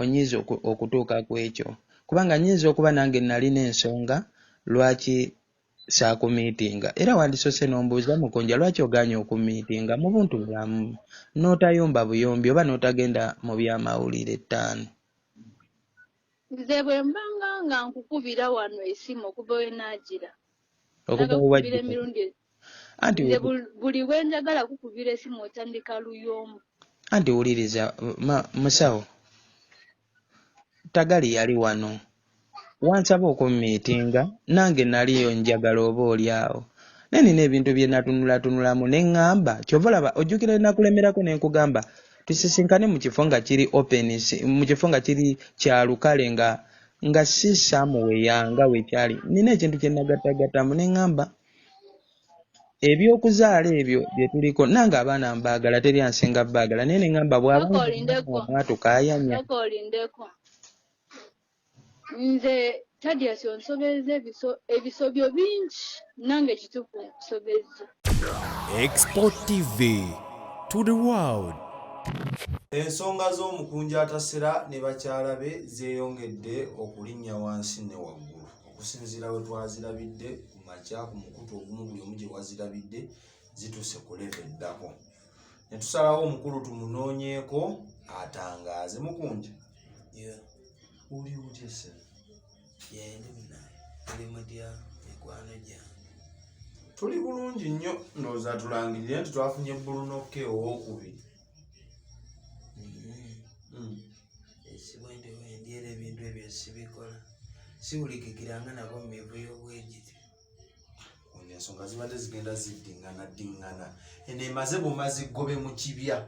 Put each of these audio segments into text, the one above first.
onyiza okutuuka ku ekyo kubanga nnyinza okuba nange nalina ensonga lwaki saakumiitinga era wandisose n'ombuuza Mukunja lwaki oganye okumiitinga mu buntu bulamu n'otayomba buyombi oba n'otagenda mu byamawulire 5. Nze bwe mbanga nga nkukubira wano esimu okuva we naagira okubira emirundi anti nze buli we njagala kukubira esimu otandika luyombo. Anti wuliriza musawo Tagali yali wano wansaba okumiitinga nange naliyo njagala oba oli awo naye nina ebintu bye natunulatunulamu ne ŋŋamba kyova olaba ojjukira nakulemerako ne nkugamba tusisinkane mu kifo nga kiri open mu kifo nga kiri kya lukale nga si samuweya nga wekyali nina ekintu kye nagattagattamu ne ŋŋamba ebyokuzaala ebyo bye tuliko nange abaana mbaagala teri ansinga baagala naye ne ŋŋamba bw'abaomwatu nze Tadia sonsobeza ebisobyo bingi nange kituufu nkusobezza. Export TV to the world. Ensonga z'Omukunja Atasera ne bakyala be zeeyongedde okulinnya wansi ne waggulu okusinziira we twazirabidde ku makya ku mukutu ogumu buli omu gye wazirabidde zituuse ku leve eddako ne tusalawo omukulu tumunoonyeeko atangaaze. Mukunja uli utya se tuli bulungi nnyo ndowooza tulangirire nti twafunye bbulunokke owookubiri. Ekibwendyera ebintu ebyo sibikola siwulikikiranga nabo mu mivuyo bwegiti ensonga zibadde zigenda ziddingana eno emaze bumazi gobe mu kibya.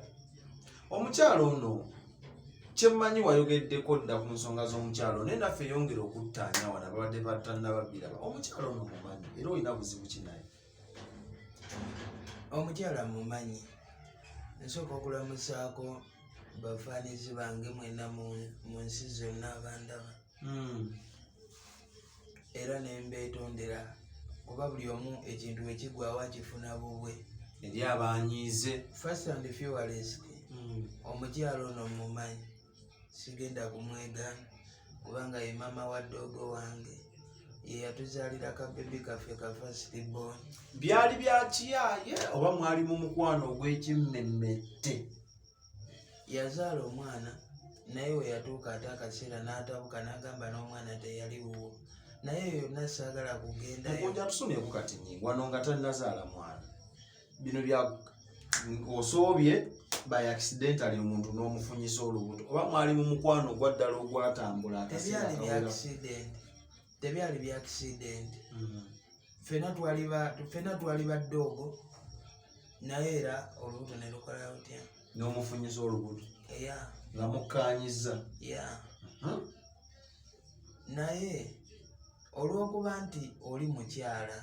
Omukyalo ono kyemmanyi wayogeddeko dda ku nsonga z'omukyalo naye naffe yongera okuttaanya wano ababadde batannababiraba. Omukyalo ono mumanyi era olina buzibu ki naye? Omukyala mumanyi nsooka okulamusaako bafaanizi bange mwena mu nsi zonna abandaba era nembeetondera kuba buli omu ekintu bwe kigwawo akifuna bubwe eri abanyiize. First and fewest omukyalo ono mumanyi sigenda kumwegaana kubanga ye maama wa ddogo wange ye yatuzaalira kabebi kaffe ka first born. Byali bya kiyaaye oba mwali mu mukwano ogw'ekimmemmette? Yazaala omwana naye we yatuuka ate akaseera n'atabuka n'agamba n'omwana teyali wuwo naye yonna saagala kugendayo. Mukunja tusomyeku kati nnyingi wano nga talinazaala mwana bino bya osoobye by accidentally omuntu n'omufunyisa olubuto oba mwali mu mukwano gwa ddala ogwatambula akaseera tebyali bya accident. Ffenna twali baddoogo naye era olubuto ne lukola lutya n'omufunyisa olubuto nga mukkaanyiza. Naye olw'okuba nti oli mukyala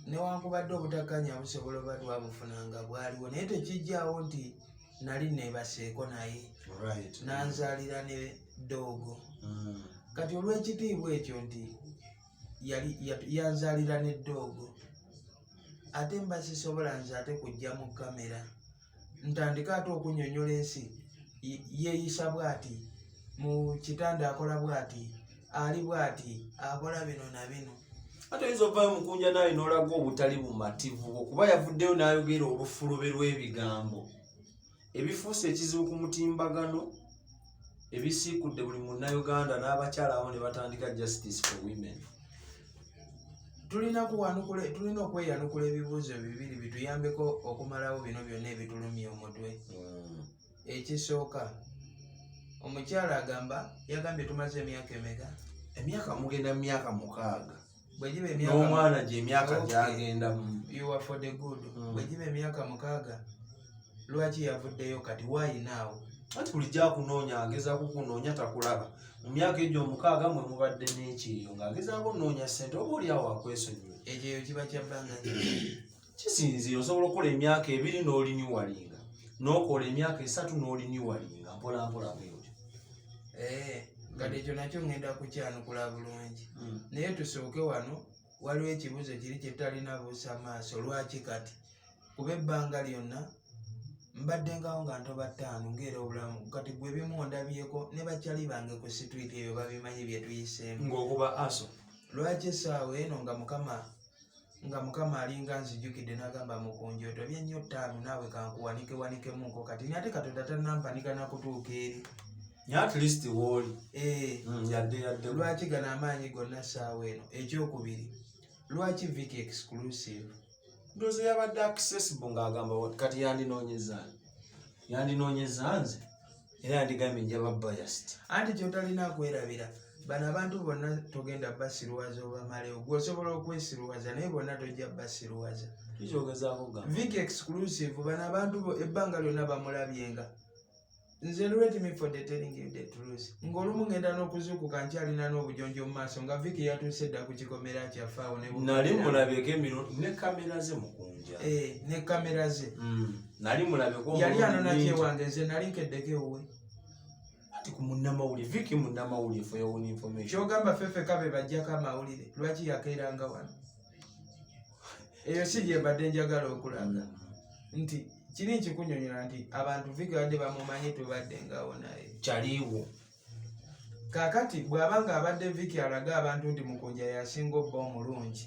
newankubadde obutakkaanya busobola oba twabufunanga bwaliwo naye tekijjaawo nti nali neebaseeko naye nanzaalira ne ddoogo. Kati olw'ekitiibwa ekyo nti yanzaalira ne ddoogo ate mba sisobola nze ate kujja mu kamera ntandika ate okunnyonnyola ensi yeeyisa bw'ati mu kitanda akola bw'ati ali bw'ati akola bino na bino. Ate oyinza ovaayo Mukunja naye n'olaga obutali bumativu okuba yavuddeyo n'ayogera olufulube lw'ebigambo ebifuuse ekizibu ku mutimbagano ebisiikudde buli munnayuganda n'abakyala abo ne batandika justice for women. Tulina okweyanukula ebibuuzo bibiri bituyambeko okumalawo bino byonna ebitulumya omutwe. Ekisooka omukyala yagambye tumaze emyaka emeka? Emyaka mugenda mu myaka 6 bwegiba n'omwana gye emyaka gyagenda you are for the good. Bwegiba emyaka 6 lwaki yavuddeyo kati waayinaawo? Ati buli gyakunoonya agezaako kunoonya takulaba. Mu myaka egyo 6 mwe mubadde n'ekyeyo ng'agezaako nnoonya ssente oba oliawo akwesonyiwa. Ekyeyo kiba kya bbanga kisinziira osobola okukola emyaka 2 n'oliniwalinga n'okola emyaka 3 n'oliniwalinga mpolampola bwetyo. Kati ekyo nakyo ngenda kukyanukula bulungi naye tusooke wano waliwo ekibuuzo kiri kye tutalina buusa maaso. Lwaki kati kuba ebbanga lyonna mbadde ngawo nga ntoba 5 ngera obulamu kati gwe bimu ondabyeko ne bakyali bange ku street eyo babimanyi bye tuyiseemu ng'okuba aso lwaki essaawa eno nga mukama alinga nzijjukidde n'agamba Mukunja otobye nnyo 5 naawe kankuwanikewanikemuko kati ni ate Katonda tannampanika na kutuuka eri at least woli yadde lwaki gano amaanyi gonna essaawa eno ekyokubiri lwaki Vicky exclusive ndoze yabadde accessible ng'agamba kati yandinoonyeza nze era yandigambye njaba biased anti kyotalina kwerabira bano abantu bonna togenda basiruwaza obamalewo gweosobola okwesiruwaza naye bonna tojja basiruwaza kikyogezaako gamba Vicky exclusive bano abantu ebbanga lyonna bamulabyenga nze let me for the telling you the truth ng'olumu ngenda n'okuzuukuka nkyalina n'obujonjo mu maaso nga Vicky yatuuse dda ku kikomera kyaffe awo nali mulabyeko emirundi ne kamera ze Mukunja ne kamera ze nali mulabyeko yali anonakyewange nze nali nkeddeko ewuwe ati ku munnamawulire Vicky munnamawulire for your own information kyogamba ffeffe kabe bajjako amawulire lwaki yakeeranga wano eyo si gye mbadde njagala okulaga nti kiri nkikunyonyola nti abantu Vicky badde bamumanyi tubadde ngawo naye kyaliwo kaakati bw'abanga abadde Vicky alaga abantu nti Mukunja yasinga obba omulungi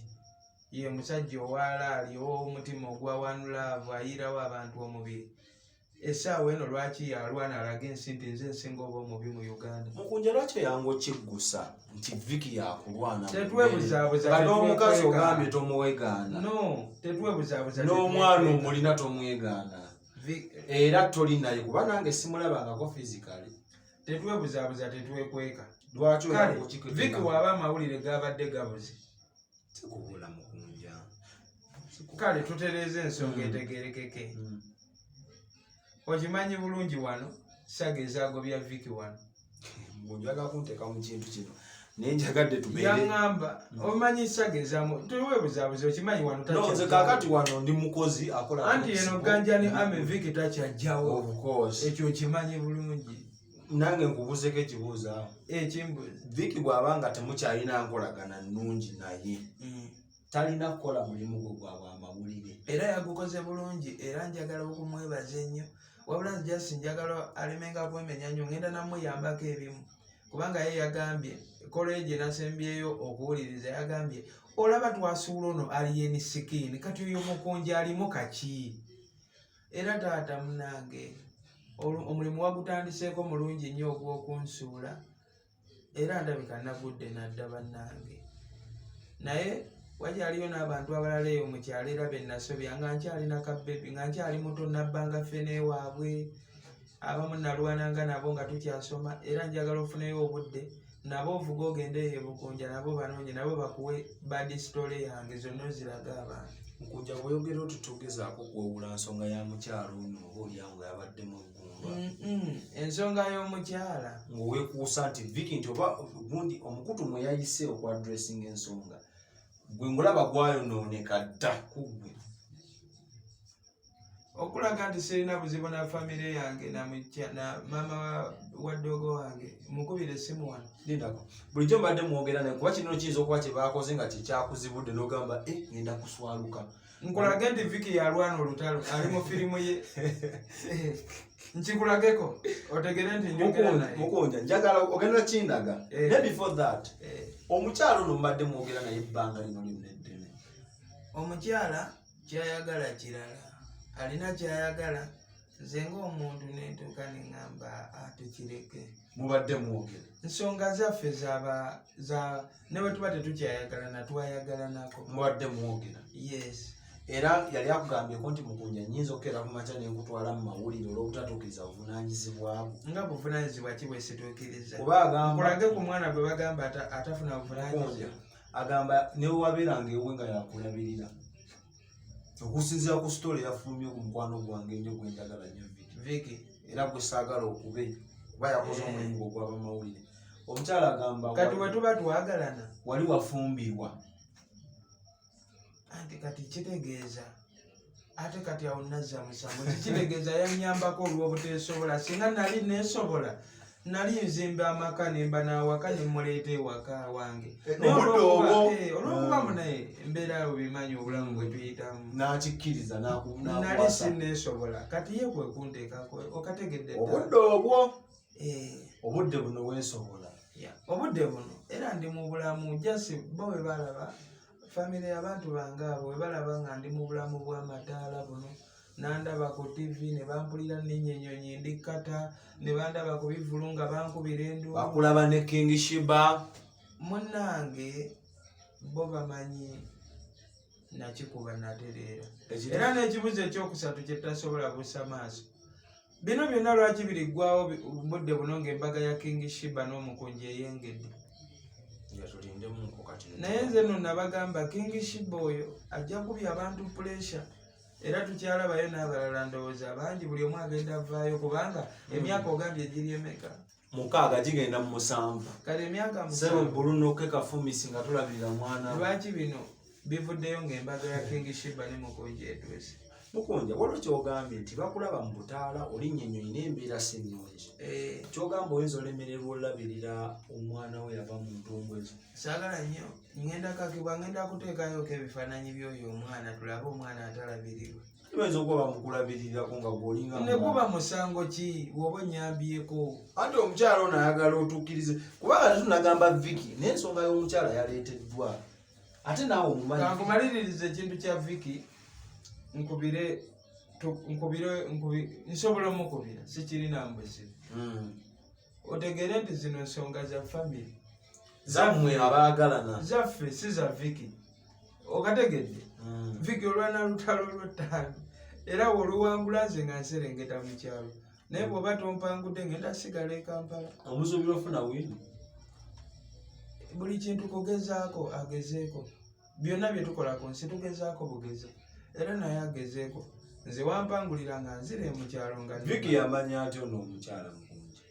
ye musajja owaalaali ow'omutima ogwawanulaavu ayirawo abantu omubiri essaawa eno lwaki yalwana alaga ensi nti nze nsinga oba omubi mu Uganda Mukunja lwaki yangu okiggusa nti Vicky yakulwana tetwebuzaabuza kati omukazi ogambye tomuwegaana no tetwebuzaabuza n'omwana omulina tomwegaana era toli naye kuba nange simulabangako physically tetwebuzaabuza tetwekweka lwaki kale Vicky waaba amawulire gabadde gabuze sikubula Mukunja kale tutereeze ensonga etegerekeke okimanyi bulungi wano saga ezagobya Vicky wano njaga kunteeka mu kintu kino naye njagadde tubeere yaŋŋamba omanyi saga ezamu tewebuzaabuza okimanyi wano nze kaakati wano ndi mukozi akola anti eno ganjani ame Vicky takyajjawo of course ekyo okimanyi bulungi nange nkubuzeko ekibuuzo awo ekimbuzi Vicky bw'abanga temukyalina nkolagana nnungi naye talina kukola mulimu gwe gwabwe amawulire era yagukoze bulungi era njagala okumwebaza ennyo wabula nzijasi njagala alemenga kwemenya nnyo ngenda namuyambako ebimu kubanga ye yagambye koleje nasembyeyo okuwuliriza yagambye olaba twasuula ono aliyeni sikini kati oyo Mukunja alimu kaki era taata munange omulimu wagutandiseeko mulungi nnyo ogw'okunsuula era ndabika nagudde nadda bannange naye wakyaliyo n'abantu abalala eyo mukyalo era bennasobya nga nkyalina kabebi nga nkyali muto nabbanga ffene waabwe abamu nalwananga nabo nga tukyasoma era njagala ofuneyo obudde nabo ovuga ogende eyo Mukunja nabo banoonye nabo bakuwe bad story yange zonna oziraga abantu Mukunja bweyogera oti tugezaako kwewula nsonga ya mukyalo ono oba olyango yabadde mu ggumba ensonga y'omukyala ng'oweekuusa nti Vicky nti oba gundi omukutu mwe yayise okwadressinga ensonga gwe ngulaba gwayonooneka dda ku ggwe okulaga nti sirina buzibu na famire yange na maama wa ddogo wange mukubira essimu wano lindako bulijjo mbadde mwogera naye kuba kino kiyinza okuba kye baakoze nga kyekyakuzibudde n'ogamba ngenda kuswaluka nkulage nti Vicky yalwana olutalo ali mu firimu ye nkikulageko otegere nti njogera naye Mukunja njagala ogenda kindaga ne before that omukyalo ono mbadde mwogera naye ebbanga lino lyonna eddene omukyala kyayagala kirala alina kyayagala nze ng'omuntu nentuuka neŋŋamba tukireke mubadde mwogera nsonga zaffe ne bwe tuba tetukyayagala natwayagala nako mubadde mwogera yes era yali akugambyeko nti Mukunja nnyinza okukera ku makya ne nkutwala mu mawulire olw'obutatuukiriza buvunaanyizibwabwo nga buvunaanyizibwa ki bwe situukiriza kuba agamba nkulage ku mwana gwe bagamba atafuna buvunaanyizibwa agamba newe wabeeranga ewe nga yakulabirira okusinziira ku sitole yafulumye ku mukwano gwange ennyo gwe njagala nnyo Vicky era gwe saagala okube kuba yakoze omulimu gwe gw'abamawulire omukyala agamba kati bwe tuba twagalana wali wafumbirwa anti kati kitegeeza ate kati awo nazza musango kitegeeza yannyambako olw'obuteesobola singa nali neesobola nali nzimba amaka nemba nawaka nemuleeta ewaka wange olwokuba munaye embeera awo bimanyi obulamu bwe tuyitamu n'akikkiriza nali sinneesobola kati ye kwe kunteekako okategedde obudde buno weesobola obudde buno era ndi mu bulamu jasi bo bwe balaba famire y'abantu bange abo bwe balaba nga ndi mu bulamu bw'amataala buno nandaba ku TV ne bampulira n'ennyonyi ndikkata ne bandaba ku bivulu nga bankubira endu bakulaba ne King Shiba munnange bo bamanyi nakikuba natereera era n'ekibuzo ekyokusatu kye tasobola bussa maaso bino byonna lwaki biriggwawo budde buno ng'embaga ya King Shiba n'Omukunja eyengedde naye nze nno nabagamba King Shiba oyo ajja kubya abantu puresha era tukyalabayo n'abalala ndowooza bangi buli omu agenda avaayo kubanga emyaka ogambye giri emeka 6 gigenda mu 7 kale emyaka bulunoke kafumisi nga tulabirira mwana lwaki bino bivuddeyo ng'embaga ya King Shiba ne Mukunja etwese Mukunja waliwo kyogambye nti bakulaba mu butaala olinnye ennyonyi n'embeera si nnungi kyogamba oyinza olemererwa olabirira omwana we yava mu ntumbwe zo saagala nnyo ngenda kuteekayoko ebifaananyi by'oyo omwana tulabe omwana atalabirirwa bayinza okuba bamukulabirirako nga gwolinga ne guba musango ki woba onyambyeko ate omukyala ono ayagala otukkirize kubanga tetunagamba Vicky n'ensonga y'omukyala yaleeteddwa ate naawe omumanyi kankumaliririza ekintu kya Vicky nsobola omukubira sikirina mbuzibu otegere nti zino nsonga za famire zammwe abaagalana zaffe si za Vicky okategedde Vicky olwana lutalo lw'ettaano era woluwangula nze nga nserengeta mu kyalo naye bw'oba tompangudde ngenda sigala e Kampala omusuubira ofuna wini buli kintu kugezaako agezeeko byonna bye tukola ku nsi tugezaako bugezi era naye agezeeko nze wampangulira nga nzire mu kyalo nga Vicky yamanya ati ono omukyala Mukunja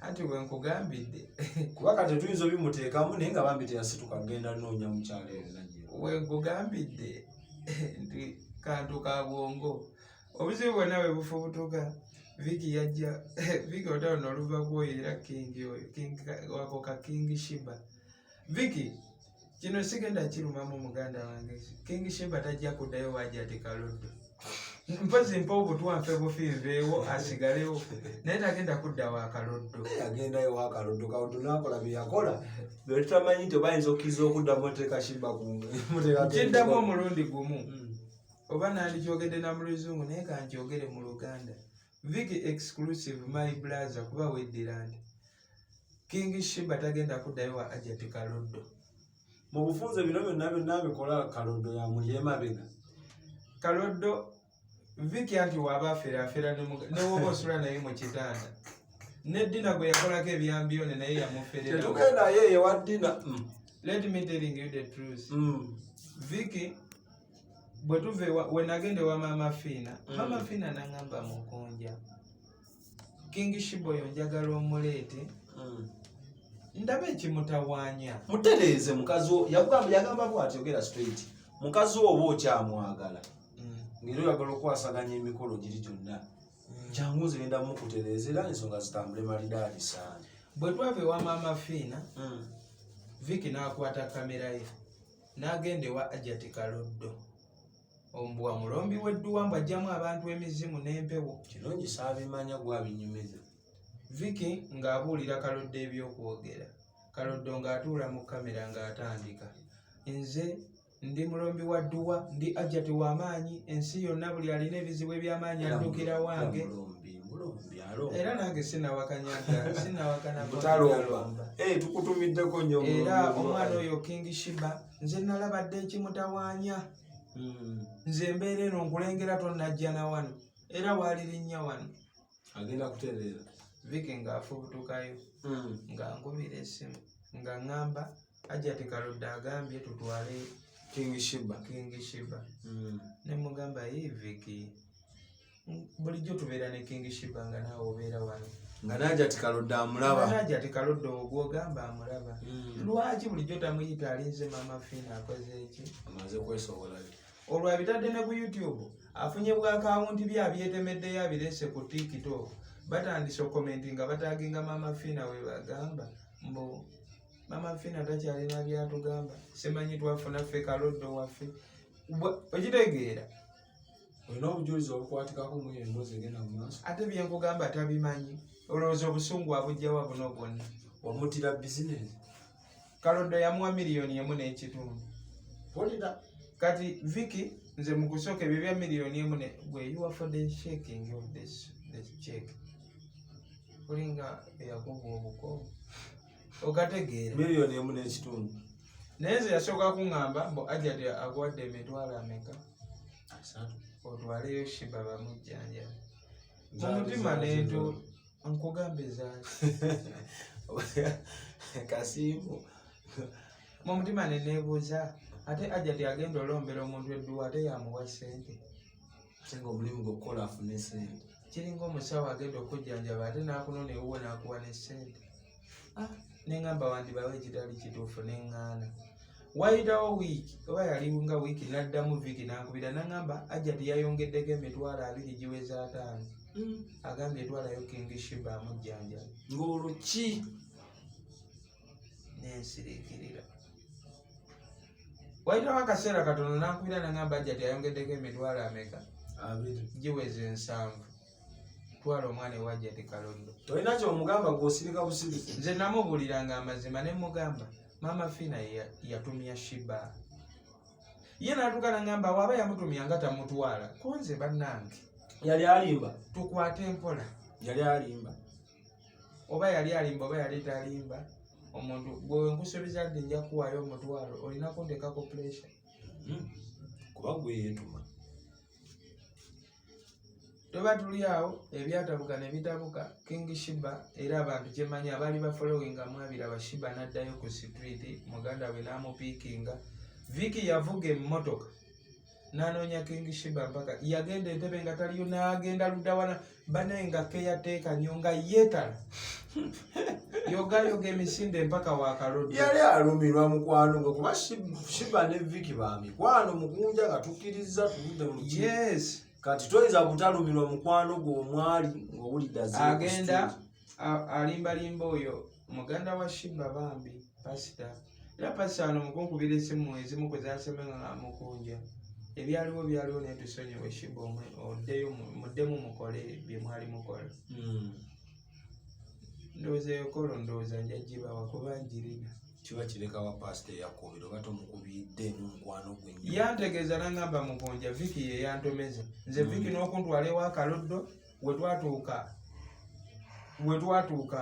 anti bwe nkugambidde kuba kati tuyinza obimuteekamu naye nga bambi teyasituka genda noonya mukyala eyo bwe nkugambidde nti kantu ka bwongo obuzibu bwonna bwe bufubutuka Vicky yajja Vicky otawona oluva kwoyo era wako ka King Shiba Vicky kino sigenda kirumamu muganda wange King Shiba tajja kuddayo wajja ati kaloddo mpozi mpa obutwanfe bufiiveewo asigalewo naye tagenda kudda wa kaloddo agendayo wa kaloddo kaloddo nakola bye yakola bwe tutamanyi nti bayinza okkiriza okuddamu oteeka Shiba kiddamu omulundi gumu oba nandikyogedde na mu luzungu naye kankyogere mu Luganda Vicky exclusive my brother kuba weddira nti King Shiba tagenda kuddayo wa ajati kaloddo mu bufunze bino byonna bikola kaloddo yamuli emabega kaloddo Vicky anti waba afera newoba osula naye mu kitanda neddina gwe yakolako ebyambiyo ne naye yamuferera tetugenda ye ewaddina let me telling you the truth Vicky bwe tuve we nagende wa Maama Fiina Maama Fiina nangamba Mukunja King Shiba oyo njagala omuleete ndaba ekimutawaanya mutereeze mukazi yagamba bw'ati yogera straight mukazi oba okyamwagala ngeri oyagala okwasaganya emikolo giri gyonna kyangu nze ngenda mukutereeza era ensonga zitambule malidaali saani bwe twava ewa Maama Fiina Vicky n'akwata kamera ye n'agenda ewa Ajati Kaloddo ombwa mulombi w'edduwambwa ajjamu abantu emizimu n'empewo kino nyisaabimanya gwabinyumiza Vicky ng'abuulira Kaloddo ebyokwogera Kaloddo ng'atuula mu kamera ng'atandika nze ndi mulombi wa dduwa ndi Ajati w'amaanyi ensi yonna buli alina ebizibu eby'amaanyi addukira wange era nange sinawakana tukutumiddeko nnyo era omwana oyo King Shiba nze nalabadde ekimutawaanya nze mbeera eno nkulengera tonnajja na wano era waalirinnya wano agenda kutereera Vicky ng'afubutukayo nga nkubira essimu nga ŋŋamba Ajati Kaloddo agambye tutwale King Shiba ne mugamba ye Vicky bulijjo tubeera ne King Shiba nga naawe obeera wano nga n'Ajati Kaloddo amulaba Ajati Kaloddo gw'ogamba amulaba lwaki bulijjo tamuyita alinze Maama Fiina akoze eki amaze kwesobola olwo abitadde ne ku YouTube afunye bwa akawunti bye abyetemeddeyo abirese ku TikTok batandise okomenti nga bataginga Maama Fina we bagamba mbu Maama Fina takyalina byatugamba simanyi twafuna ffe kaloddo waffe okitegeera olina obujulizi obukwatikako mu emboozi egenda mu maaso ate byenkugamba tabimanyi olowooza obusungu abujjawa buno bwonna wamutira bizinesi kaloddo yamuwa $1.5 polida kati Vicky nze mu kusooka ebyo bya $1.5 bwe you are for the shaking of this check kulinga eyakuba obuko okategeera $1.5 naye nze yasooka kuŋŋamba mbu ajati akuwadde emitwalo ameka otwaleyo Shiba bamujjanja mu mutima nento nkugambe zaaki kasimu mu mutima neneebuuza ate ajati agenda olombera omuntu edduwa ate yamuwa ssente singa omulimu gwekola afune sente kiringa omusawo agenda okujjanjaba ate n'akunona ewuwe n'akuwa ne ssente neŋŋamba wandibawo ekitali kituufu neŋŋaana wayitawo wiiki oba yalinga wiiki n'addamu Vicky n'ankubira n'aŋŋamba ajati yayongeddeko $20 giweza 5 agambye etwalayo King Shiba amujjanjaba ng'olwo ki nensiriikirira wayitawo akaseera katono n'ankubira n'aŋŋamba ajati yayongeddeko $20 ameka giweze 7 twala omwana ewa ajati kaloddo tolina kyomugamba ng'osirika busirisi nze namubuuliranga amazima ne mugamba Maama Fina yatumya Shiba ye n'atuuka n'aŋŋamba waaba yamutumya nga tamutwala konze bannange yali alimba tukwate empola yali alimba oba yali alimba oba yali talimba omuntu gwe nkusuubiza dde nja kuwaayo omutwalo olina kuntekako pressure kuba gwe yeetuma toba tuli awo ebyatabuka ne bitabuka King Shiba era abantu kyemanyi abaali bafollowinga mwabiraba Shiba n'addayo ku street muganda we n'amupiikinga Vicky yavuga emmotoka n'anoonya King Shiba mpaka yagenda entebe nga taliyo n'agenda luddawana banaye nga keyateeka nnyo nga yeetala yogayoga emisinde mpaka wakaloddo yali alumirwa mukwano gwe kuba Shiba ne Vicky ba mikwano Mukunja katukkiriza tuvudde mu yes kati toyinza kutalumirwa mukwano gwe omwali ng'owulidde agenda alimbalimba oyo muganda wa Shiba bambi pasita era pasita wano mukunkubira essimu ezimu kwe zasemenga nga Mukunja ebyaliwo byaliwo naye tusonyiwe Shiba omwe oddeyo muddemu mukole bye mwali mukola ndowooza ekolo ndowooza njaggibawa kubanjirira kiba kirekawa pasita eyakubira oba tomukubidde mukwano gwe yantegeeza n'aŋŋamba Mukunja Vicky ye yantomeze nze Vicky n'okuntwala ewa kaloddo we twatuuka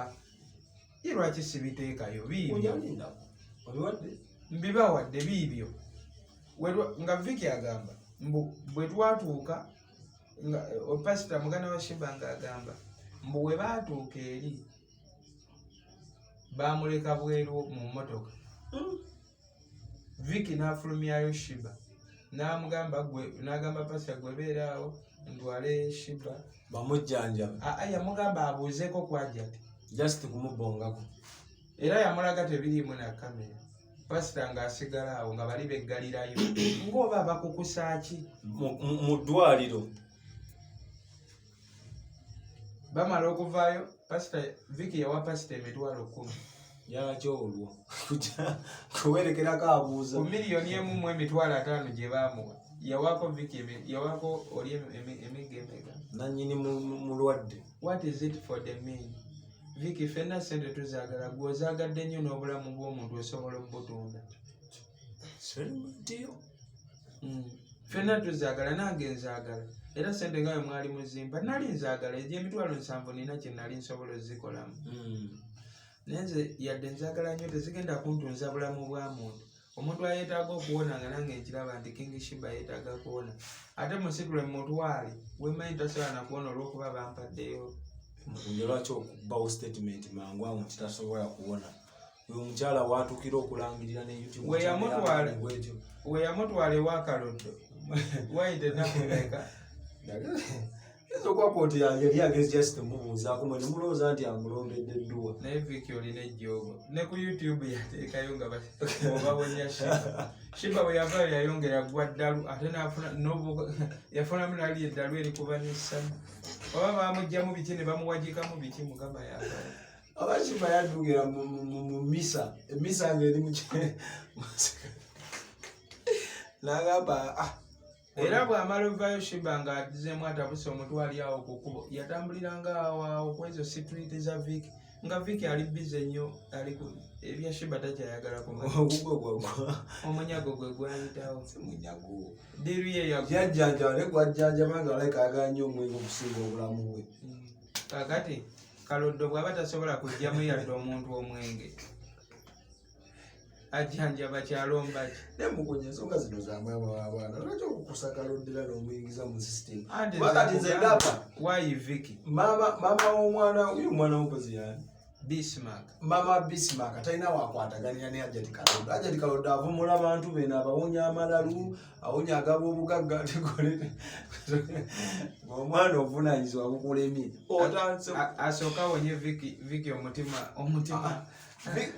ye lwaki sibiteekayo biibyo mbibawadde biibyo nga Vicky agamba bwe twatuuka pasita muganda wa Shiba ng'agamba mbu we baatuuka eri bamuleka bweru mu mmotoka Vicky n'afulumyayo Shiba n'agamba pasita gwe beeraawo ntwale Shiba bamujjanjaba yamugamba abuuzeeko ku ajati just kumubongako era yamulaga tebiriimu na kamera pasita ng'asigala awo nga bali beggalirayo ng'oba bakukusaaki mu ddwaliro bamala okuvaayo pasita Vicky yawa pasita $10,000 yakyo olwo kuwerekerako abuuza ku $1,500,000 gye baamuwa yawako Vicky yawako oli emigga emeka nannyini mulwadde what is it for the men Vicky fenna sente tuzaagala gwe ozaagadde nnyo n'obulamu bw'omuntu osobola okubutunda fenna tuzaagala nange nzaagala era sente nga we mwali muzimba nali nzaagala egy'emitwalo 7 nina kye nali nsobola ozikolamu naye nze yadde nzaagala nnyo tezigenda kuntunza bulamu bwa muntu omuntu ayeetaaga okuwona nga nange nkiraba nti King Shiba yeetaaga kuwona ate musitule mutwale wemanyi tasobola nakuwona olw'okuba bampaddeyo Mukunja lwaki okubawo statement mangu awo nti tasobola kuwona oyo omukyala waatuukira okulangirira ne YouTube we yamutwala ewa kaloddo wayite nakuleka ezo kwa kooti yange yali agezi just mubuuzaako mwe ne mulowooza nti amulombedde edduwa. Naye Vicky olina ejjoogo. Ne ku YouTube yateekayo nga bawonya Shiba bwe yavaayo yayongera gwa ddalu ate yafunamu nali eddalu erikuba n'essamu. Oba baamugyamu biki ne bamuwagikamu biki Mukama yavaayo. Aba Shiba yaddukira mu misa. Emisa ng'eri mu n'agamba era bw'amala ovaayo Shiba ng'adizemu atabuse omutwe ali awo ku kkubo yatambuliranga awo ku ezo street za Vicky nga Vicky ali bize nnyo ali ku ebya Shiba takyayagala omunyago gwe gwayitawo munyago diru ye yajjanjaba ne gwajjanjaba nga aleka ayagala nnyo omwenge okusinga obulamu bwe. kakati Kaloddo bw'aba tasobola kujjamu yadde omuntu omwenge ajjanjaba kyalomba ki ne mukunya ensonga zino zamwama w'abaana lwaki okukusa Kaloddera n'omuyingiza mu system Ante wakati nze ndaba why Vicky maama w'omwana uyu mwana w'omukozi yani Bismarck Maama Bismarck talina wakwataganira ne Ajati Kaloddo. Ajati Kaloddo avumula abantu beno abawonya amalalu awonya agaba obugagga tegolete omwana ovunaanyizibwa bukulemye asooka awonye Vicky omutima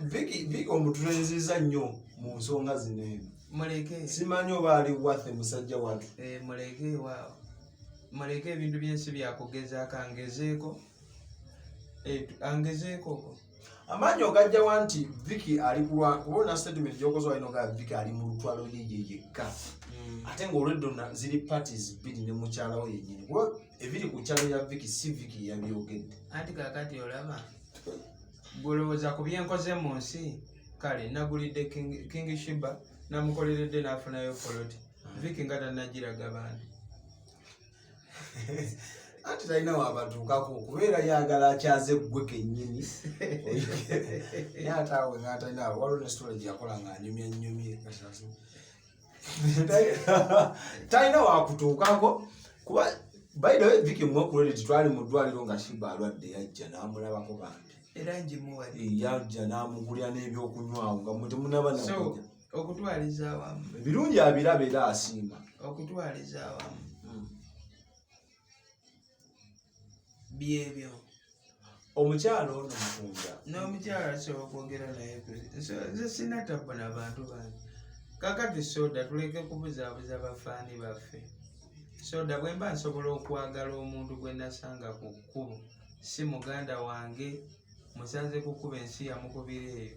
Vicky omutulenziza nnyo mu nsonga zino eno. muleke Simanyi oba ali wathe musajja watu. Muleke ebintu byensi byakugezaako angezeeko Amaanyi ogajjawa nti Vicky ali kubona statement gy'okoze walina nga Vicky ali mu lutwalo lye yekka. Ate ng'olweddo ziri parties bbiri ne mukyalawo yennyini. Kuba ebiri ku kyalo ya Vicky si Vicky yabyogedde. Anti kaakati olaba gwolowooza ku byenkoze mu nsi kale nagulidde King Shiba namukoleredde n'afunayo poloti Vicky nga tannagiraga bantu anti talina wabatuukako kubeera yagala akyaze ggwe kennyini naye ate awe nga talina waliwo ne storage yakola nga anyumyanyumye talina wakutuukako kuba by the way Vicky mwekulere twali mu ddwaliro nga Shiba alwadde yajja n'amulabako bantu era njimuwadde yajja n'amugulira n'ebyokunywawo nga mutemunaba nakuja okutwaliza awamu ebirungi abiraba era asiima okutwaliza awamu byebyo omukyalo ono Mukunja n'omukyala asobola okwogera naye nze sina tabba n'abantu bange kakati soda tuleke kubuzaabuza bafaani baffe soda bwe mba nsobola okwagala omuntu gwe nasanga ku kkubo si muganda wange musanze kukuba ensi yamukubira eyo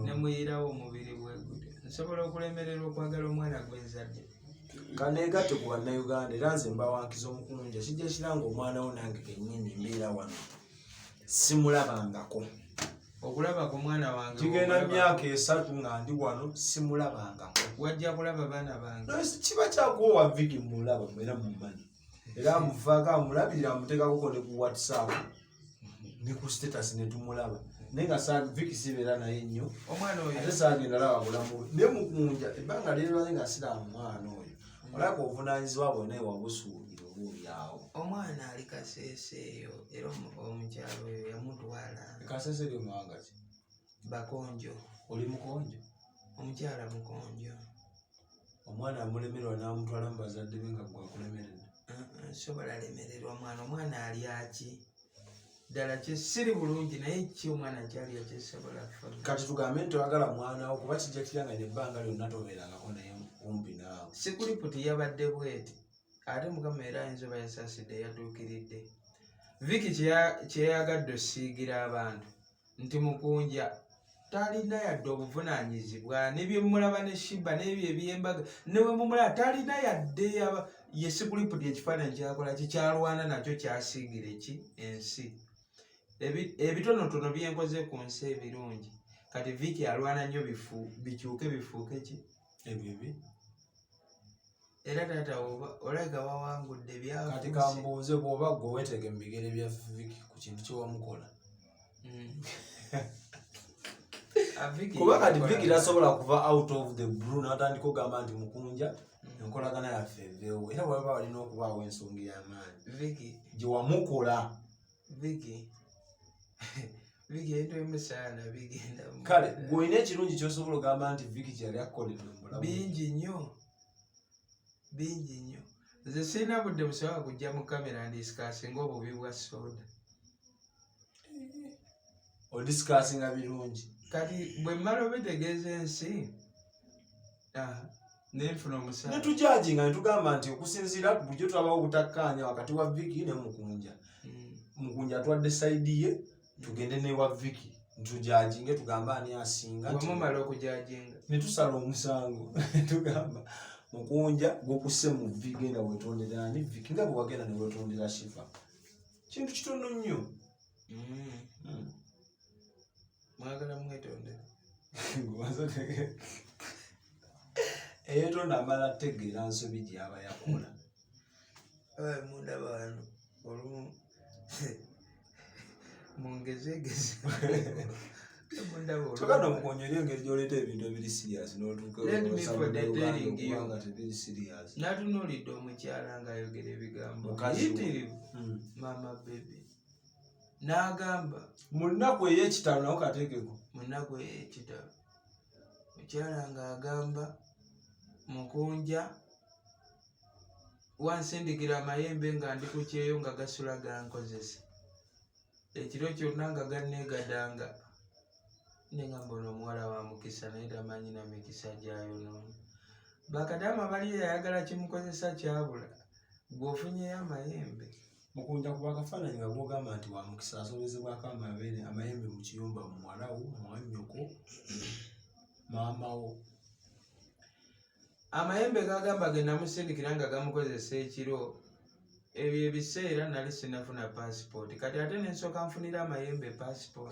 ne muyirawo omubiri bwe gutyo nsobola okulemerera okwagala omwana gwenzadde kaneegatte ku bannayuganda era nze mbawankiza Omukunja kijja kiranga omwana wo nange kennyini mbeera wano simulabangako okulaba ku mwana wange kigenda myaka 3 nga ndi wano simulabangako wajja kulaba baana bange kiba kyakuwa Vicky mulaba era mumanyi era muvaako amulabirira amuteekako ne ku WhatsApp ne ku status ne tumulaba naye nga Vicky sibeera naye nnyo omwana oyo ate saagenda laba bulamu ne Mukunja ebbanga lirwaze nga siraba mwana oyo olaba obuvunaanyizibwa bwonna ewabusuubira obuulyawo omwana ali Kasese eyo era omukyalo oyo yamutwala Kasese eri omwanga ki Bakonjo oli Mukonjo omukyala Mukonjo omwana amulemerwa n'amutwala mu bazadde be nga gwakulemeredde sobola lemererwa omwana ali aki ddala kyesiri bulungi naye ki omwana kyali yakyesobola kati tugambe nti oyagala mwana wo kuba kijja kiranga nebbanga lyonna tobeerangako naye kumpi naawe sikuliputi yabadde bweti ate Mukama era enzoba yasaasidde yatuukiridde Vicky kyeyagadde osiigira abantu nti Mukunja talina yadde obuvunaanyizibwa nebyemulaba ne Shiba n'ebyo ebyembaga newe mumulaba talina yadde ye sikuliputi ekifaananyi kyakola kikyalwana nakyo kyasiigira eki ensi ebitonotono byenkoze ku nsi ebirungi kati Vicky alwana nnyo bikyuke bifuuke ki ebyo era taata olaga wawangudde kati kambuuze bw'oba gwe weetege mu bigere bya Vicky ku kintu kyewamukola kuba kati Vicky tasobola kuva out of the blue n'atandika okugamba nti Mukunja enkolagana yaffe eveewo era bwaba walina okubaawo ensonga y'amaanyi gye wamukola Vicky ento emusaana bigenda kale gw'olina ekirungi ky'osobola okugamba nti Vicky kyeyali akukoledde mu bulamu bingi nnyo nze sirina budde busobola kujja mu kamera ndisikasinga obubi bwa soda. Odisikasinga birungi. Kati bwe mmala obitegeeza ensi nenfuna omusaala. Netujajinga netugamba nti okusinziira ku bulijjo tulabawo obutakkaanya wakati wa Vicky ne Mukunja. Mukunja atwadde sayidi ye tugende ne wa Vicky ntujajinge tugamba ani asinga. Bwemumala okujajinga netusala omusango tugamba Mukunja gwokusse mu Vicky genda wetondera ani Vicky nga bwe wagenda ne wetondera Shifa. Kintu kitono nnyo. Mwagala mwetondera. Eyetonda amala tegeera nsobi gyaba yakola. Mundaba wano olumu mungezegeze. Tokana omukonyola engeri gy'oleeta ebintu ebiri serious n'otuuka nga tebiri serious. Natunuulidde omukyala ng'ayogera ebigambo yitirivu Maama baby. N'agamba mu nnaku ey'ekitalo nawo kateekeko. Mu nnaku ey'ekitalo mukyala ng'agamba Mukunja wansindikira amayembe nga ndi ku kyeyo nga gasula gankozesa. Ekiro kyonna nga ganneegadanga. Nengamba ono omuwala wa mukisa naye tamanyi na mikisa gyayo n'omu. Bakadaama bali yayagala kimukozesa kyabula gw'ofunyeyo amayembe. Mukunja kuba akafaananyi nga gwogamba nti wa mukisa asobezebwako amayembe mu kiyumba muwalawo mwannyoko maamawo. Amayembe gagamba ge namusindikira nga gamukozesa ekiro. Ebyo ebiseera nali sinafuna passport. Kati ate nensooka nfunira amayembe passport.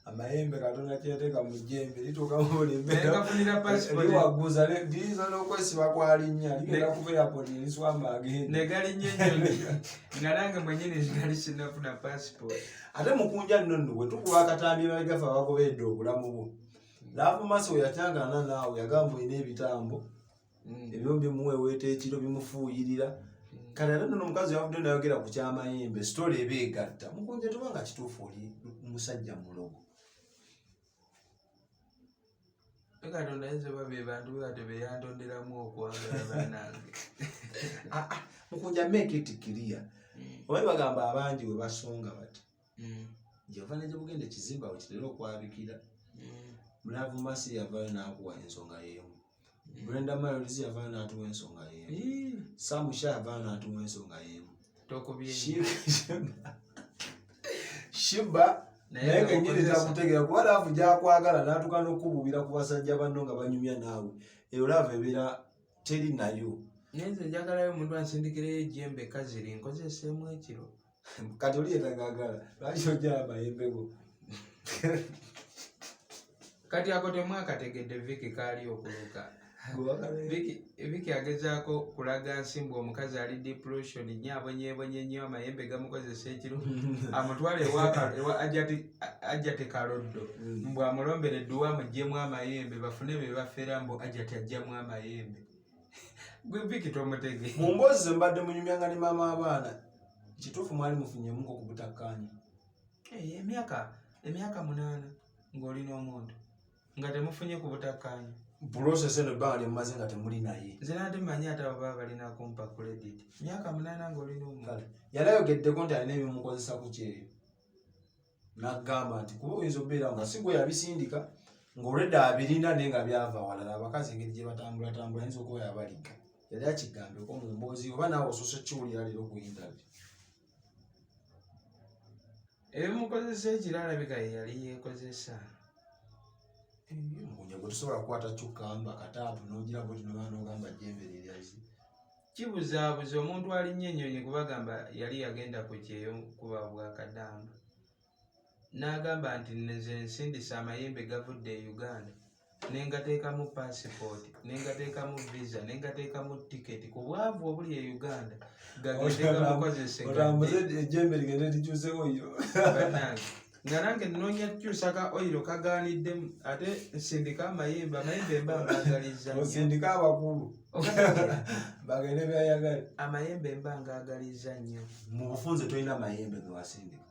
Amayembe Katonda kyeteeka mu jjembe lituuka mu buli mbeera. Nengafunira passport. Liwaguza liyiza n'okwesiba kwalinnya ligenda kuva airport eriswamba agenda. Ne galinnya ennyo nga nange mwennyini nali sinafuna passport. Ate Mukunja nno bwe tukuba akatambi emabega abagobedde obulamu bwo. Laavu Maso yakyangana naawe yagamba olina ebitambo. Ebyo bimuweweeta ekiro bimufuuyirira. Kale ate nno omukazi yavudde nayogera ku ky'amayembe sitole eba egatta. Mukunja tubanga kituufu oli musajja mulogo. Katonda ayinza oba be bantu bate beyantonderamu okwagala bannange. Mukunja make it clear. Oba bagamba abangi we basonga bati. Jehova ne gyebugenda ekizimba we kitera okwabikira. Laavu Maso yavaayo n'akuwa ensonga y'emu. Brenda Mayolizi yavaayo n'atuwa ensonga y'emu. Samusha yavaayo n'atuwa ensonga y'emu. Shiba naye kenyini takutegeera kuba laavu gyakwagala n'atuuka n'okububira ku basajja banno nga banyumya naawe. Eyo laavu ebeera teri nayo. Naye nze njagalayo omuntu ansindikireyo ejjembe kaziri nkozeseemu ekiro. Kati oli yetagagala lwaki ojja amayembe go. Kati ako temwakategedde Vicky kaali okuluka. Vicky agezaako kulaga nsimbu omukazi ali depression nnyo abonyeebonye nnyo amayembe gamukozesa ekiro amutwale ewa Ajjate Kaloddo mbu amulombere edduwa amuggyemu amayembe bafune be bafera mbu Ajjate ajjamu amayembe. Gwe Vicky tomutege. Mu mboozi ze mbadde munyumyanga ne maama abaana kituufu mwali mufunyeemu ku butakkaanya. Emyaka 8 ng'olina omuntu nga temufunye ku butakkaanya. Process eno ebbanga lyemumaze nga temuli naye. Nze nate mmanyi ate abo baba balina kumpa credit. Myaka 8 ng'olina omuntu. Yali ayogeddeko nti alina ebimukozesa ku kyeyo. N'agamba nti kuba oyinza okubeera nga si gwe yabisindika ng'olwedde abirina naye nga byava walala abakazi engeri gye batambulatambula ayinza okuba yabaligga. Yali akigambeko mu mboozi oba naawe osoose kiwulira leero ku interview. Ebimukozesa ekiralabika ye yali yeekozesa. Mukunja gwe tusobola kukwata kyukamba kataapu n'ogira bwe tunobaa n'ogamba jjembe liryazi. Kibuzaabuza omuntu alinnyo ennyonyi kubagamba yali yagenda ku kyeyo kuba bwakadamba. N'agamba nti nze nsindisa amayembe gavudde e Uganda. Nengateekamu paasipooti, nengateekamu visa, nengateekamu tiketi ku bwavu obuli e Uganda. Gagende gamukozese otambuze ejjembe ligende likyuse oyo. Nga nange nnoonya kukyusa ka oyiro kagaaniddemu ate nsindika amayembe mba ngaagaliza nnyo. Osindika abakulu bagende byayagala. Amayembe mba ngaagaliza nnyo. Mu bufunze tolina amayembe ge wasindika.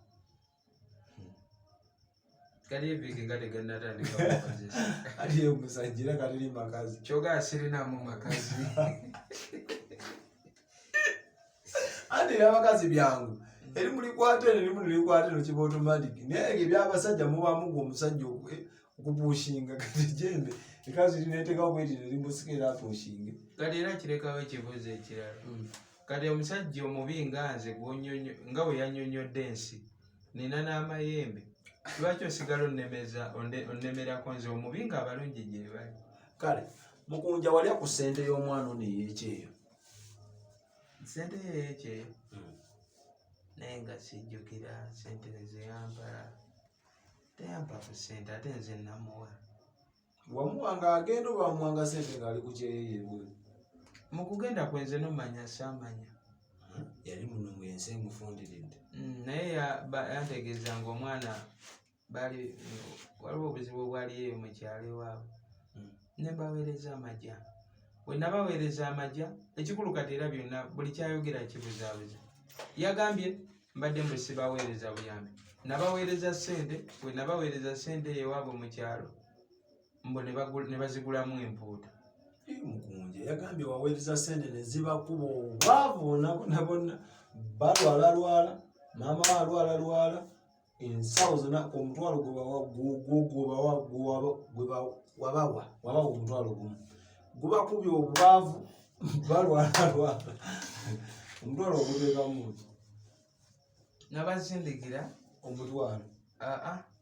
Kali Vicky nga tegannatandika mukozesa. Ati omusajja era kateri makazi. Kyoga sirinamu makazi. okumalira abakazi byangu eri mulikwate eri mulikwate no kiba automatic naye ebyabasajja mubamu omusajja okupushinga kati jembe ekazi lineteka bweti limbusikira apushinge kati era kirekawo ekibuuzo ekirala kati omusajja omubi nga nze nga bwe yannyonnyodde ensi nina n'amayembe lwaki osigala onnemerako nze omubi nga abalungi gye bali kale Mukunja walya ku ssente y'omwana ono ey'ekyeyo ssente y'ekyeyo naye nga sijjukira ssente zeyambala teyampa ku ssente ate nze namuwa wamuwanga agenda oba wamuwanga ssente ng'ali ku kyeyeyebwe mu kugenda kwenze nomanya saamanya yali muno ng'ensi emufundiridde naye yantegeeza ng'omwana waliwo obuzibu obwaliyo mu kyalo ewaabwe ne mbaweereza amagya bwe nabaweereza amagya ekikulu kati era byonna buli kyayogera kibuzaabuza yagambye mbadde mbu sibaweereza buyambi nabaweereza ssente bwe nabaweereza ssente ewaabwe mu kyalo mbu ne bazigulamu empuuta Mukunja yagambye waweereza ssente ne zibakuba obwavu bonna balwalalwala maama balwalalwala ensawo zonna omutwalo wabawa omutwalo gumu gubakubye obwavu balwalalwala omutwalo oguteekamu nabasindikira omutwalo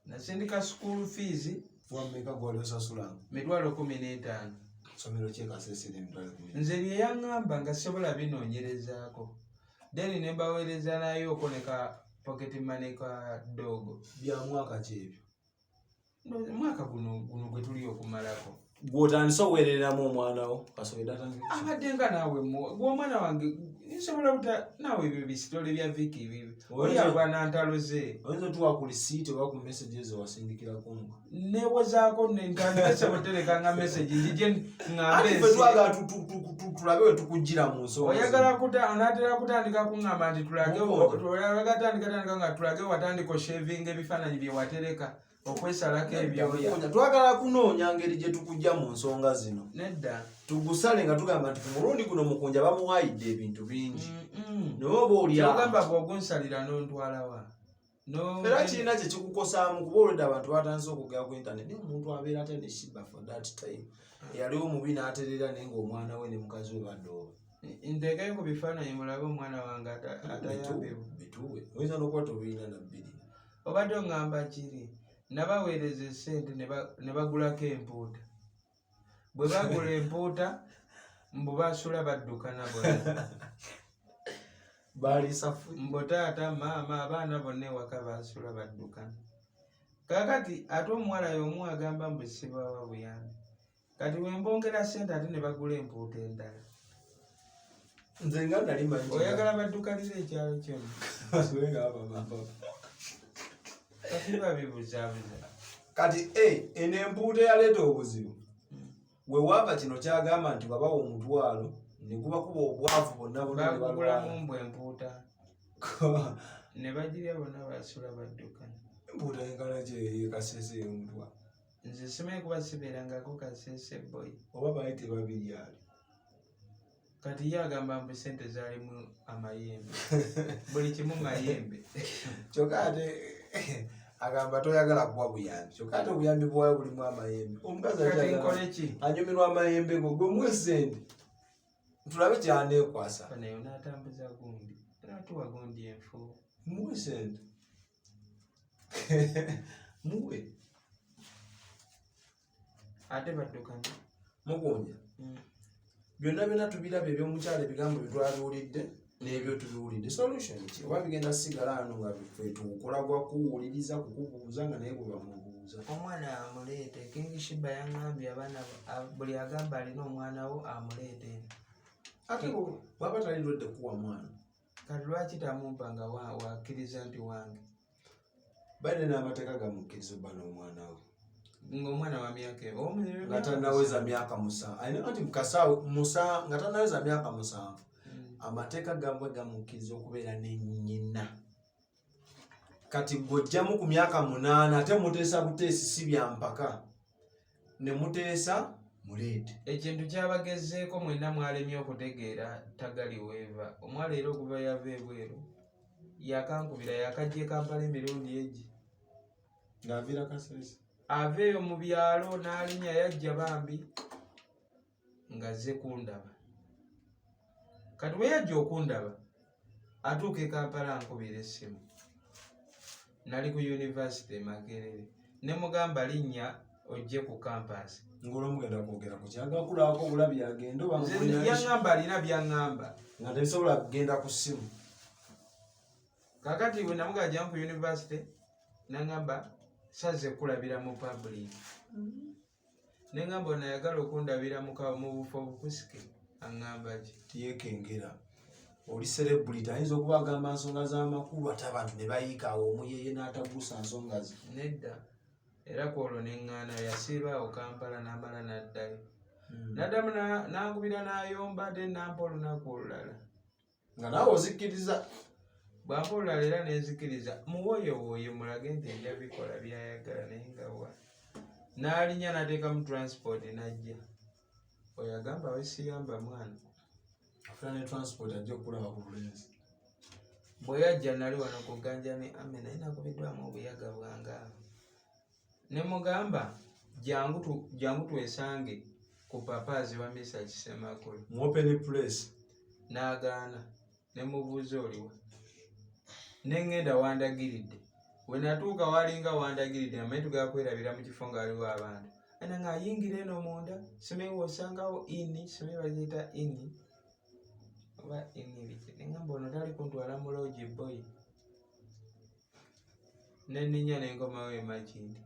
nasindika school fees wameka gwali osasulanga $15,000 somero kyekasesera emitwalo 10 nze bye yaŋŋamba nga sobola binoonyerezaako then ne mbaweereza nayo okoneka pocket money ka dogo bya mwaka kyebyo mwaka guno gwe tuli okumalako gw'otandise oweereramu omwana wo kasobedde atandika abadde nga naawe gw'omwana wange nsobola buta naawe ebyo bisitole bya viki bibi oli alwa nantalo ze oyinza otuwa ku lisiiti oba ku messages ewasindikirako nga newozaako ntandikese butereka nga message njije ŋŋambe ati ffe twagala tulabe we tukuggira mu nsonga oyagala onatera kutandika kuŋŋamba nti tulageogatandika nga tulage watandika oshevinga ebifaananyi bye watereka okwesalako ebyoya twagala kunoonya ngeri gye tukujja mu nsonga zino nedda tugusale nga tugamba nti ku mulundi guno Mukunja bamuwaayidde ebintu bingi naye oba oliogamba bw'ogunsalira n'ontwalawa era kirina kye kikukosaamu kuba olwedde abantu batandise okugera ku internet naye omuntu abeera ate ne shiba for that time eyaliwo mubi n'aterera naye ng'omwana we ne mukazi we badde oba nteekayo ku bifaananyi mulabe omwana wange atayambibwa bituwe oyinza n'okuba tobiina na bbiri obadde oŋŋamba kiri nabaweereza essente ne bagulako empuuta bwe bagula empuuta mbu basula baddukana bonna mbu taata maama abaana bonna ewaka basula baddukana kakati ate omuwala y'omu agamba mbu sibawa buyambi kati wembongera ssente ate ne bagula empuuta endala nze nga nali manyi oyagala baddukanira ekyalo kyonna kati babibuzaabuza kati eno empuuta eyaleeta obuzibu we waava kino kyagamba nti babawa omutwalo ne gubakuba obwavu bonna bagugulamu mbw empuuta ne bagirya bonna basula baddukana empuuta enkala kyekasese ey'omutwalo nze simanyi kuba sibeerangako kasese boy oba bayite babiri ali kati ye agamba mbu sente zaalimu amayembe buli kimu mayembe kyokka ate agamba toyagala kuwa buyambi kyokka ate obuyambi bwawe bulimu amayembe omukazi anyumirwa amayembe go gwe muwe ssente tulabe kyaneekwasa naye onaatambuza gundi atuwa gundi enfu muwe ssente muwe ate baddukana Mukunja byonna byonna tubiraba ebyomukyalo ebigambo byetwabiwulidde n'ebyo tubiwulidde solution ki oba bigenda sigala ano nga tukola gwa kuwuliriza kukubuuza nga naye bwe bamubuuza omwana amuleete King Shiba yaŋŋambye abaana buli agamba alina omwana wo amuleete ate bwaba talidwedde kuwa mwana kati lwaki tamumpa nga wakkiriza nti wange baine n'amateeka gamukkiriza obba n'omwana we ng'omwana wa myaka nga tannaweza myaka 7 alina nti mukasaawe nga tannaweza myaka 7 amateeka gabwe gamukkiriza okubeera ne nnyina kati gw'ojjamu ku myaka 8 ate muteesa buteesi si bya mpaka ne muteesa muleete ekintu kyabagezeeko mwenna mwalemye okutegeera tagali weeva. Omwala era okuva yava ebweru yakankubira yakajja Kampala emirundi egi ng'aviira Kasese ava eyo mu byalo n'alinnya yajja bambi ng'azze kundaba. Kati bwe yajja okundaba atuuka e Kampala ankubira essimu. Nali ku yunivasite Makerere ne mugamba linnya ojje ku kampasi. ng'olwomugenda kwogera ku kyagala kulaako obulabi agenda oba Yaŋŋamba alina by'aŋŋamba nga tebisobola kugenda ku ssimu. Kakati bwe namugajja ku yunivasite n'aŋŋamba saze kulabira mu public. N'eŋŋamba ono ayagala okundabira mu bufo obukusike aŋŋamba ki Yeekengera oli celebrity ayinza okuba agamba nsonga z'amakulu ate abantu ne bayiikaawo omuyeye n'atabuusa nsonga ze. nedda. Era kwolwo neŋŋaana yasiiba awo Kampala n'amala n'addayo. N'addamu n'ankubira n'ayomba ate nampa olunaku olulala. Nga naawe ozikkiriza. Bwampa olulala era nenzikiriza muwoyowooye mulage nti nja bikola byayagala naye nga wa. N'alinnya n'ateeka mu transport n'ajja. Oyo agamba wesiyamba mwana. Afuna ne transport ajja okulaba ku bulenzi. Bwe yajja nali wano ku Ganja ne Ame naye nakubiddwamu obuyaga bwange awo. Ne mugamba jangu twesange ku papaazi wa Mr. Kisemakula. Mu open place. N'agaana ne mubuuza oliwa. Ne ŋŋenda wandagiridde. We natuuka walinga wandagiridde amaye tugakwerabira mu kifo ng'aliwo abantu. Ana ng'ayingira eno munda simanyi osangawo ini simanyi baziyita ini oba ini biki. Ne ŋŋamba ono tali kuntwala mu lodge boy. Ne nninya ne nkomawo e Makindi.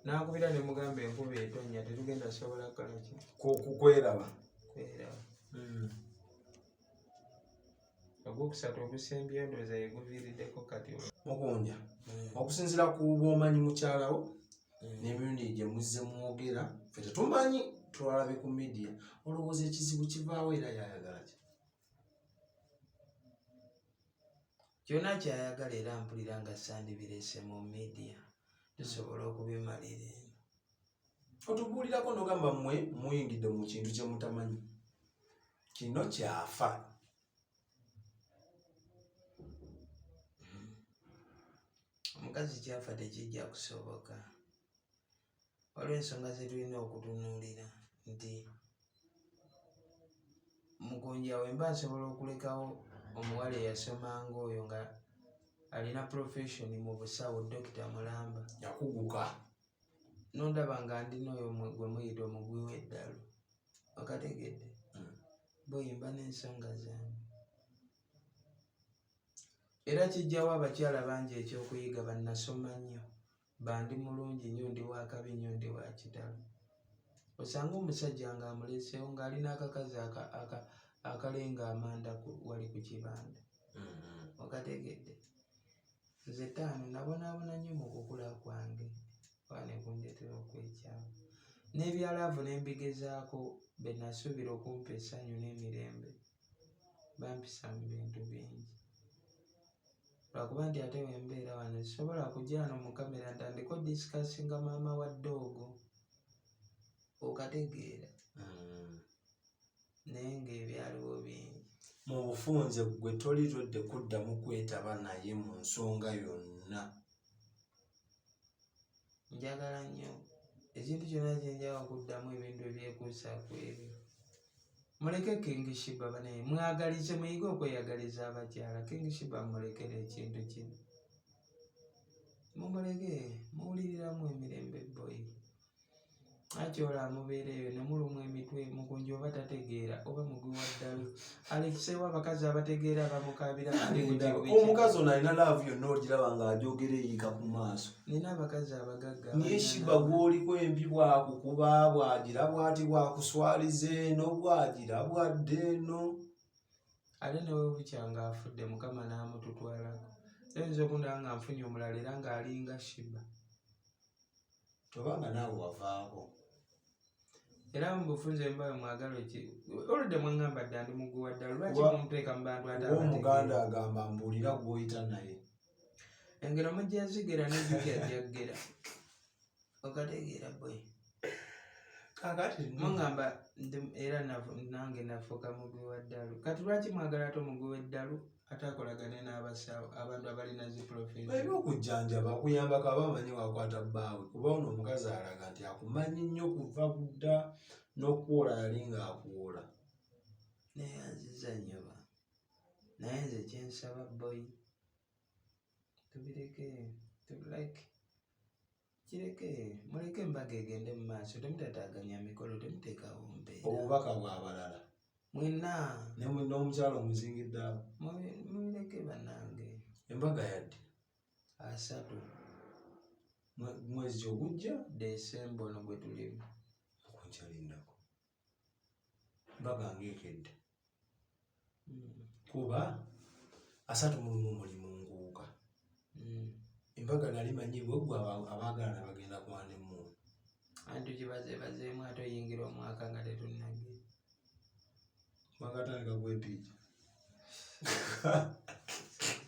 N'akubira ne mugamba enkuba etonnya tetugenda sobola kukola ki Kweraba. kweraba. Ogwokusatu ogusembyeyo ndowooza ye guviiriddeko kati. Mukunja okusinziira ku bw'omanyi mukyalawo n'emirundi gye muzze mwogera ffe tetumanyi twalabe ku media olowooza ekizibu kivaawo era yayagala ki? Kyonna kyayagala era mpulira nga sandibireese mu media tusobola okubimalira eno. Otubuulirako n'ogamba mmwe muyingidde mu kintu kye mutamanyi. Kino kyafa. Omukazi kyafa tekijja kusoboka. Waliwo ensonga ze tulina okutunuulira nti Mukunja we mba nsobola okulekawo omuwala eyasomanga oyo nga alina profession mu busawo Dr. Mulamba. Yakuguka. Nondaba nga ndina oyo gwe muyita omugwi w'eddalu. Okategedde? Boyimba n'ensonga zange. Era kijjawo abakyala bangi ekyokuyiga bannasoma nnyo. Bandi mulungi nnyo ndi wa kabi nnyo ndi wa kitalo. Osanga omusajja ng'amuleseewo ng'alina akakazi akalenga amanda wali ku kibanda. Okategedde? Nze taano nabonaabona nnyo mu kukula kwange. Wane kundeetera okwekyawa. N'ebyalaavu ne mbigezaako be nasuubira okumpa essanyu n'emirembe. Bampisa mu bintu bingi. Lwakuba nti ate wembeera wano sisobola kujja wano mu kamera ntandika odisikasinga maama wa ddoogo. Okategeera? Naye ng'ebyaliwo bingi. Mu bufunze gwe toli todde kuddamu kwetaba naye mu nsonga yonna. Njagala nnyo ekintu kyonna kye njawa okuddamu ebintu ebyekuusa ku ebyo. Muleke King Shiba banaye mwagalize muyige okweyagaliza abakyala. King Shiba mulekere ekintu kino. Mumuleke muwuliriramu emirembe boy. Akyola amubeera eyo ne mulumwa emitwe Mukunja oba tategeera oba mugwi wa ddalu. Alekiseewo abakazi abategeera abamukaabira. Omukazi ono alina laavu yonna ogiraba ng'agyogera eyiika ku maaso. Nina abakazi abagagga. Naye Shiba gw'oliko embi bwakukuba bwagira bwati bwakuswaliza eno bwagira bwadde eno. Ate ne we bukya ng'afudde Mukama n'amututwalako. Oyinza okundaba nga nfunye omulala era ng'alinga Shiba. Tobanga naawe wavaako. Era mu bufunze mbayo mwagalo ki oludde mwaŋŋamba dda ndi mugwi wa ddala lwaki mumuteeka mu bantu Kuba Omuganda agamba mbuulira gw'oyita naye. engero mujja zigera ne zijja jaggera. Okategeera boy. kakati mungamba era nange nafuuka mugwi wa ddalu. Kati lwaki mwagala ate omugwi w'eddalu atakolagane n'abasawo abantu abalina zi profession? ebyokujjanjaba akuyambako aba amanyi wakwata bbaawe kuba ono omukazi alaga nti akumanyi nnyo kuva kudda n'okuwola yali ng'akuwola. Naye anziza nnyo ba naye nze kyensaba boy tubireke kireke muleke embaga egende mu maaso temutataaganya mikolo temuteekawo mpeera obubaka bw'abalala mwenna n'omukyalo omuzingidde awo mubireke bannange. embaga yadde 3 mwezi kyogujja Desemba ono gwe tulimu kunkyalindako mbaga ngeekedde kuba 3 mulimu nguuka embaga nali manyibwe gwe abaagalana bagenda kwanemu anti kibazeebazeemu ate oyingira omwaka nga tetunnagge bagatandika gwepiija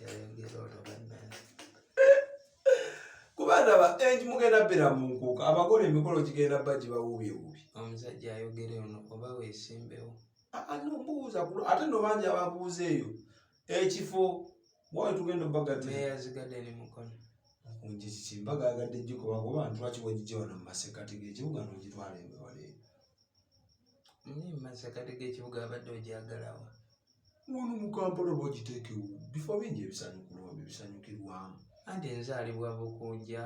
yayongera olwo bannange kuba ndaba enji mugenda bbera mu nkuuka abagole emikolo gigenda bba gibawuubyewuubye. omusajja ayogere ono oba weesimbewo nombuuza ate no bangi ababuuza eyo ekifo bwawe tugenda obbagati meyazigadde ni mukono kunji kiki mbaga yagadde ejjiko bagoba nti lwaki wegijja wano mu masekati g'ekibuga n'ogitwala embewala eyo mu masekati g'ekibuga abadde ogyagalawa wano mu Kampala bwogiteekewo bifo bingi ebisanyukirwamu anti enzaalibwa bukunja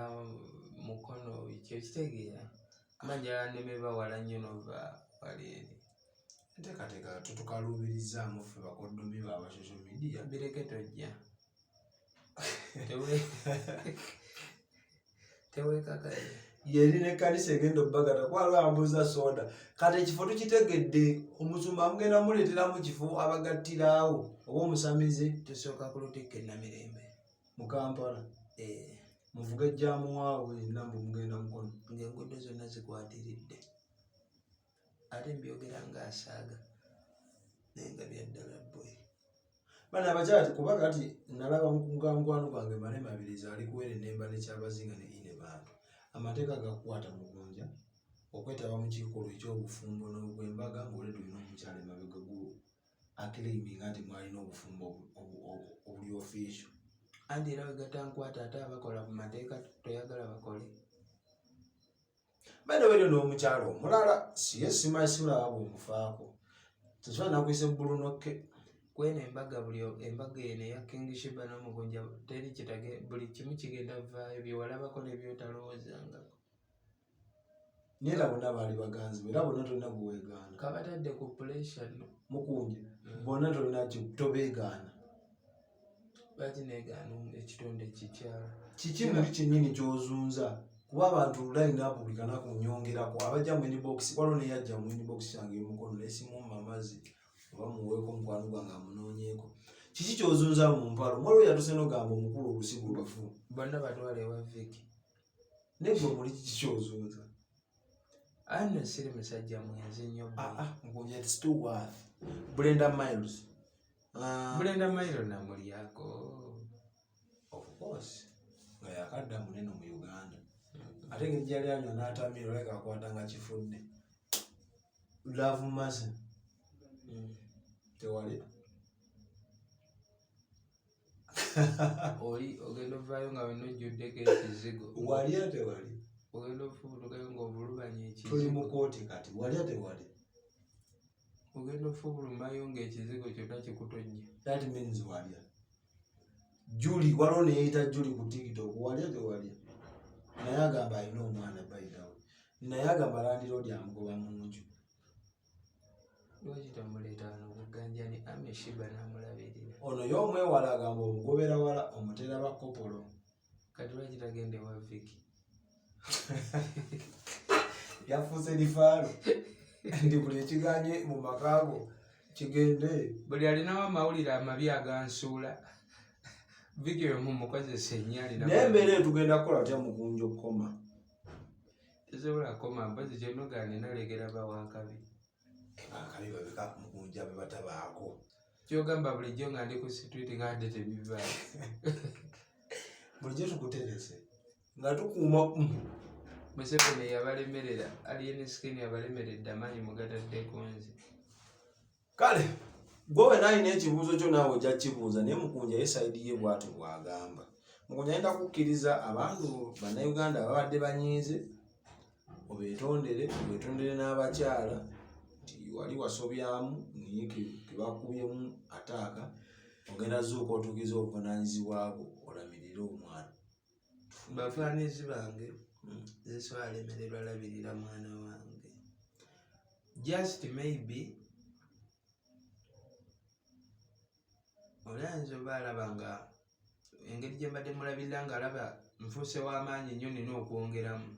mukono kyo kitegeera manjala nneme bawala nnyo nova waleeri enteekateeka tutukaluubirizaamu ffe bakoddomi baaba social media bireke tojja teweekakaye yeri n'ekkanisa egenda obbagata kwalwambuza soda kati ekifo tukitegedde omusumba mugenda muleeteramu kifo abagattirawo oba omusamize tusooka ku lutikka enamirembe mu Kampala muvuga ejjaamuwaawe enambu mugenda mukono ng'enguudo zonna zikwatiridde ate mbyogera ng'asaaga naye nga byaddala boy bana abakyati kuba kati nalaba mukwano gwange mane mabirizi ali kuwere nemba nekyabazinga ne ine bantu amateeka gakukwata mugunja okwetaba mu kikolwa eky'obufumbo n'obwembaga ng'ole tulina omukyala emabega akiriminga nti mwalina obufumbo obuli official anti era wegatankwata ate abakola ku mateeka toyagala bakole bane weryo n'omukyalo omulala siye simasulaba bwomufaako tekiba nakwisa ebbulunokke kwena embaga buli embaga eno eya King Shiba n'Omukunja teri kitage buli kimu kigenda vaayo byewalabako nebyotalowoozangako naye era bonna baali baganzi era bonna tolina gweweegaana kabatadde ku pressure no Mukunja bonna tolina tobeegaana lwaki negaana ekitonde kikyala kiki muli kinnyini kyozunza kuba abantu lulayina buli kanaku nyongerako abajja mu inbox waliwo neyajja mu inbox yange emukono nesimumma amazzi oba muweeko mukwano gwange amunoonyeeko kiki kyozunza mu mpalo mwaliwo yatuse nogamba omukulu olusigo lufu bonna batwala ewa viki naye gwe muli kiki kyozunza ano siri musajja mwenzi nnyo Mukunja it's too worth Brenda Miles Brenda Miles namulyako of course nga yakadda munene mu Uganda ate ngeri gyali anywa n'atamira oleka akwata nga kifudde love mercy tewali oli ogenda ovaayo nga wena ojjuddeko ekizigo wali ate wali ogenda ofubutukayo ng'ovulubanya tuli mu ekizigo kooti kati wali ate wali ogenda ofubulumayo ng'ekizigo kyonna kikutojja that means walya Juli waliwo neyeyita Juli ku TikTok wali ate wali naye agamba alina omwana bayidawe naye agamba landiroodi amugoba munju lwaki tamuleeta wano buganjani ameshiba n'amulabirira ono y'omwewala agamba omugobera wala omutera bakopolo kati lwaki tagenda ewa viki yafuuse lifaalo ndi buli ekiganye mu makaago kigende buli alinawo amawulire amabi agansuula viki oyo mumukozesa ennyo alina naye embeera eyo tugenda kukola tya Mukunja okukoma tesobola koma mpozi kyonogaane nalekera bawakabi akabi babika Mukunja be batabaako kyogamba bulijjo nga ndi ku situiti ng'adde tebivaayo bulijjo tukuterese nga tukuuma Museveni yabalemerera alien skin yabalemeredde amaanyi mugataddeeko nze. Kale gwe nalina ekibuuzo kyo naawe ojja kibuuza naye Mukunja ye sayidi ye bw'atyo bw'agamba. Mukunja ayenda kukkiriza abantu bannayuganda babadde banyiize obeetondere n'abakyala nti wali wasobyamu naye kebakubyemu ataaka ogenda zuuka otuukiza obuvunaanyizibwa bwo olamirire omwana. Bafaanizi bange nze alemererwa labirira mwana wange. Just maybe olanze oba alaba nga engeri gye mbadde mulabirira ng'alaba nfuuse w'amaanyi nnyo nina okwongeramu.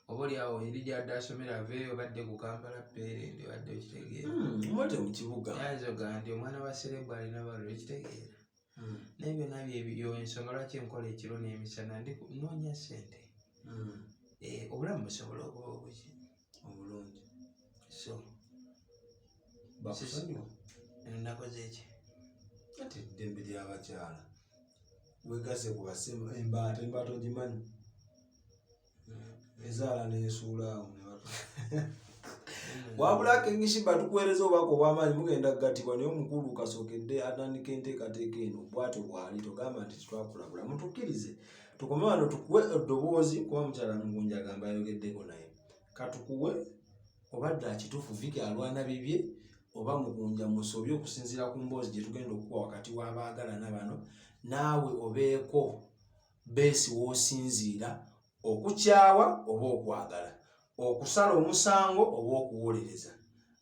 Oba oliawo eri gy'adde asomera aveeyo badde ku Kampala Parent badde okitegeera. Mwete mu kibuga. Yanze ogaa nti omwana wa Serebu alina balulu ekitegeera. Naye byonna byebyo ensonga lwaki enkola ekiro n'emisana ndi kunoonya ssente. Obulamu busobola okuba obulungi. So bakusonyiwa nakoze eki? ate eddembe ly'abakyala weegase ku basemba embaata ogimanyi ezaala n'esuulaawo wabula kengishiba tukuweereza obubaka obw'amaanyi mugenda kugattibwa naye omukulu kasookedde atandika enteekateeka eno bw'atyo bw'ali togamba nti titwakulabula mutukkirize tukome wano tukuwe eddoboozi kuba mukyala Mukunja agamba ayogeddeko naye katukuwe obadde kituufu Viki alwana bibye oba Mukunja musobye okusinziira ku mboozi gye tugenda okukuwa wakati w'abaagalana bano naawe obeeko beesi w'osinziira okukyawa oba okwagala okusala omusango oba okuwolereza.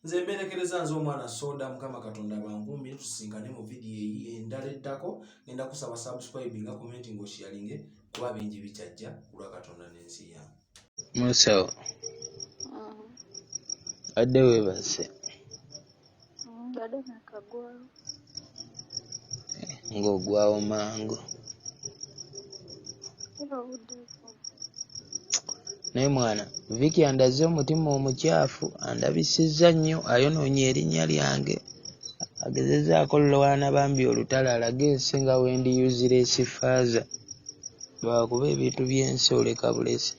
Nze mberekereza nze omwana Soda Mukama Katonda bankumbi tusisinkane mu vidiyo endala eddako ngenda kusaba subscribe nga commenting ngo sharing kuba bingi bikyajja kulwa Katonda n'ensi yange. Musawo adde weebase Badde nakagwawo. ng'ogwawo mangu. Naye mwana Viki andaze omutima omukyafu andabisizza nnyo ayonoonya erinnya lyange agezezaako lwana bambi olutalo alage ensi nga wendiyuzira esifaaza lwakuba ebintu by'ensi oleka bulesi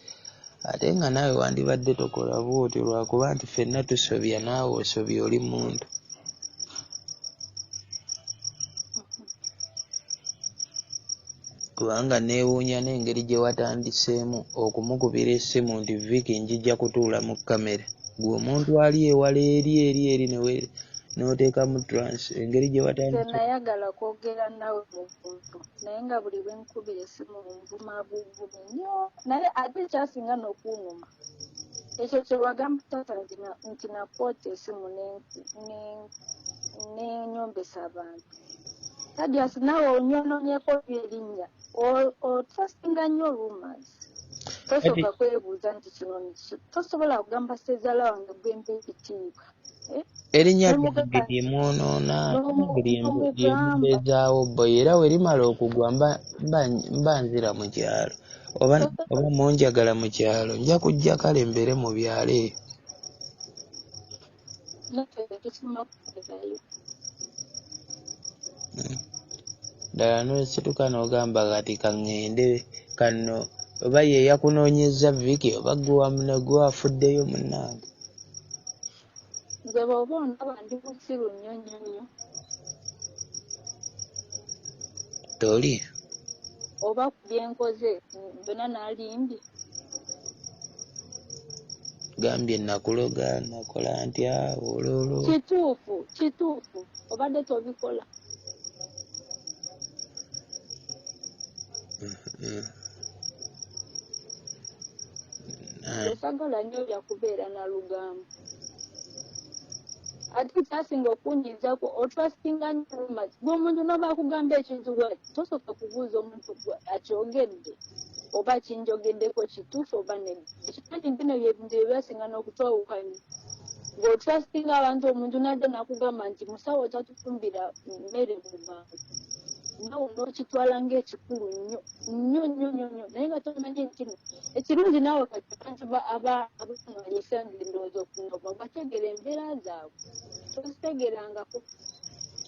ate nga naawe wandibadde tokola bw'otyo lwakuba nti ffenna tusobya naawe osobya oli muntu. Kubanga neewuunya n'engeri gye watandiseemu okumukubira essimu nti Viki njijja kutuula mu kamera gwe omuntu ali ewala eri n'oteekamu trans engeri gye watandise. Nayagala kwogera nawe mu buntu naye nga buli bwe nkubira essimu nvuma buvumu nnyo naye ate kyasinga n'okunnuma ekyo kye wagamba taata nti nakwota essimu n'enyombesa abantu. Tadias nawe onyonoonyeko by'erinnya otrasinga nnyo rumors. Tosooka kwebuuza nti kino tosobola kugamba ssezaala wange gwemba ekitiibwa. Erinnya lyange lyemwonoona lyemubezaawo bbo era we limala okugwa mba nzira mu kyalo oba munjagala mu kyalo nja kujja kale mbeere mu byalo eyo. Ddala n'osituka n'ogamba kati kaŋŋende kano oba ye yakunoonyeza Viki oba gwe wafuddeyo munnange. Nze bw'oba ondaba ndi musiru nnyo nnyo nnyo. Toli? Oba ku bye nkoze mbona n'alimbi. Gambye nakuloga nakola ntya ololo. Kituufu obadde tobikola. Osagala nnyo bya kubeera na lugambo. Ate kyasinga okunyiizako otrustinga nnyo rumors. Gwe omuntu n'oba akugamba ekintu tosooka kubuuza omuntu akyogedde oba kinjogeddeko kituufu oba nedda. Ekimanyi bino byebintu byebasinga n'okutwawukanya. Ng'otrustinga abantu omuntu n'adda n'akugamba nti musawo tatufumbira mmere mu bantu. Nawe n'okitwala ng'ekikulu nnyo naye nga tomanyi nti ekirungi naawe kati abantu abamalisa endowooza okunoba bategera embeera zaabwe tozitegerangako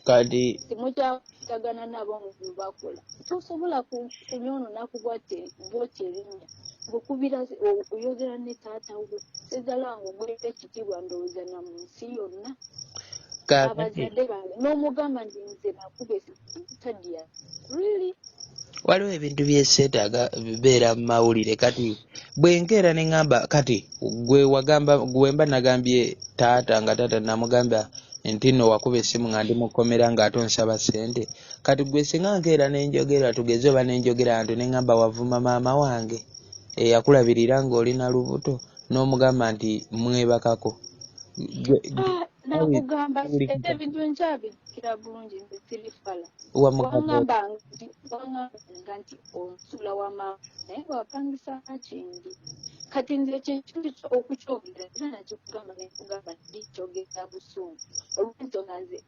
kati timukyagana nabo mu bakola tosobola kunyoonoona ku bw'oti erinnya ngokubira oyogera ne taata we sezalango gwete ekitiibwa ndowooza na mu nsi yonna abazadde bange n'omugamba nti nze nakube tadia really waliwo ebintu byeseetaaga bibeera mu mawulire kati bwenkeera ne ŋŋamba kati gwe mba nagambye taata nga taata namugamba nti nno wakuba essimu nga ndi mukomera ng'ate onsaba ssente kati gwe singa nkeera nenjogera tugeze oba nenjogera nti ne ŋŋamba wavuma maama wange eyakulabirira ng'oli na lubuto n'omugamba nti mwebakako nakugamba ebintu nkyabikira bulungi nze sirifala wangamba nti onsula wa maama naye wapangisa kindi kati nze kyekintu okukyogera era nakikugamba nekugamba ndikyogera busungu olwensonga nze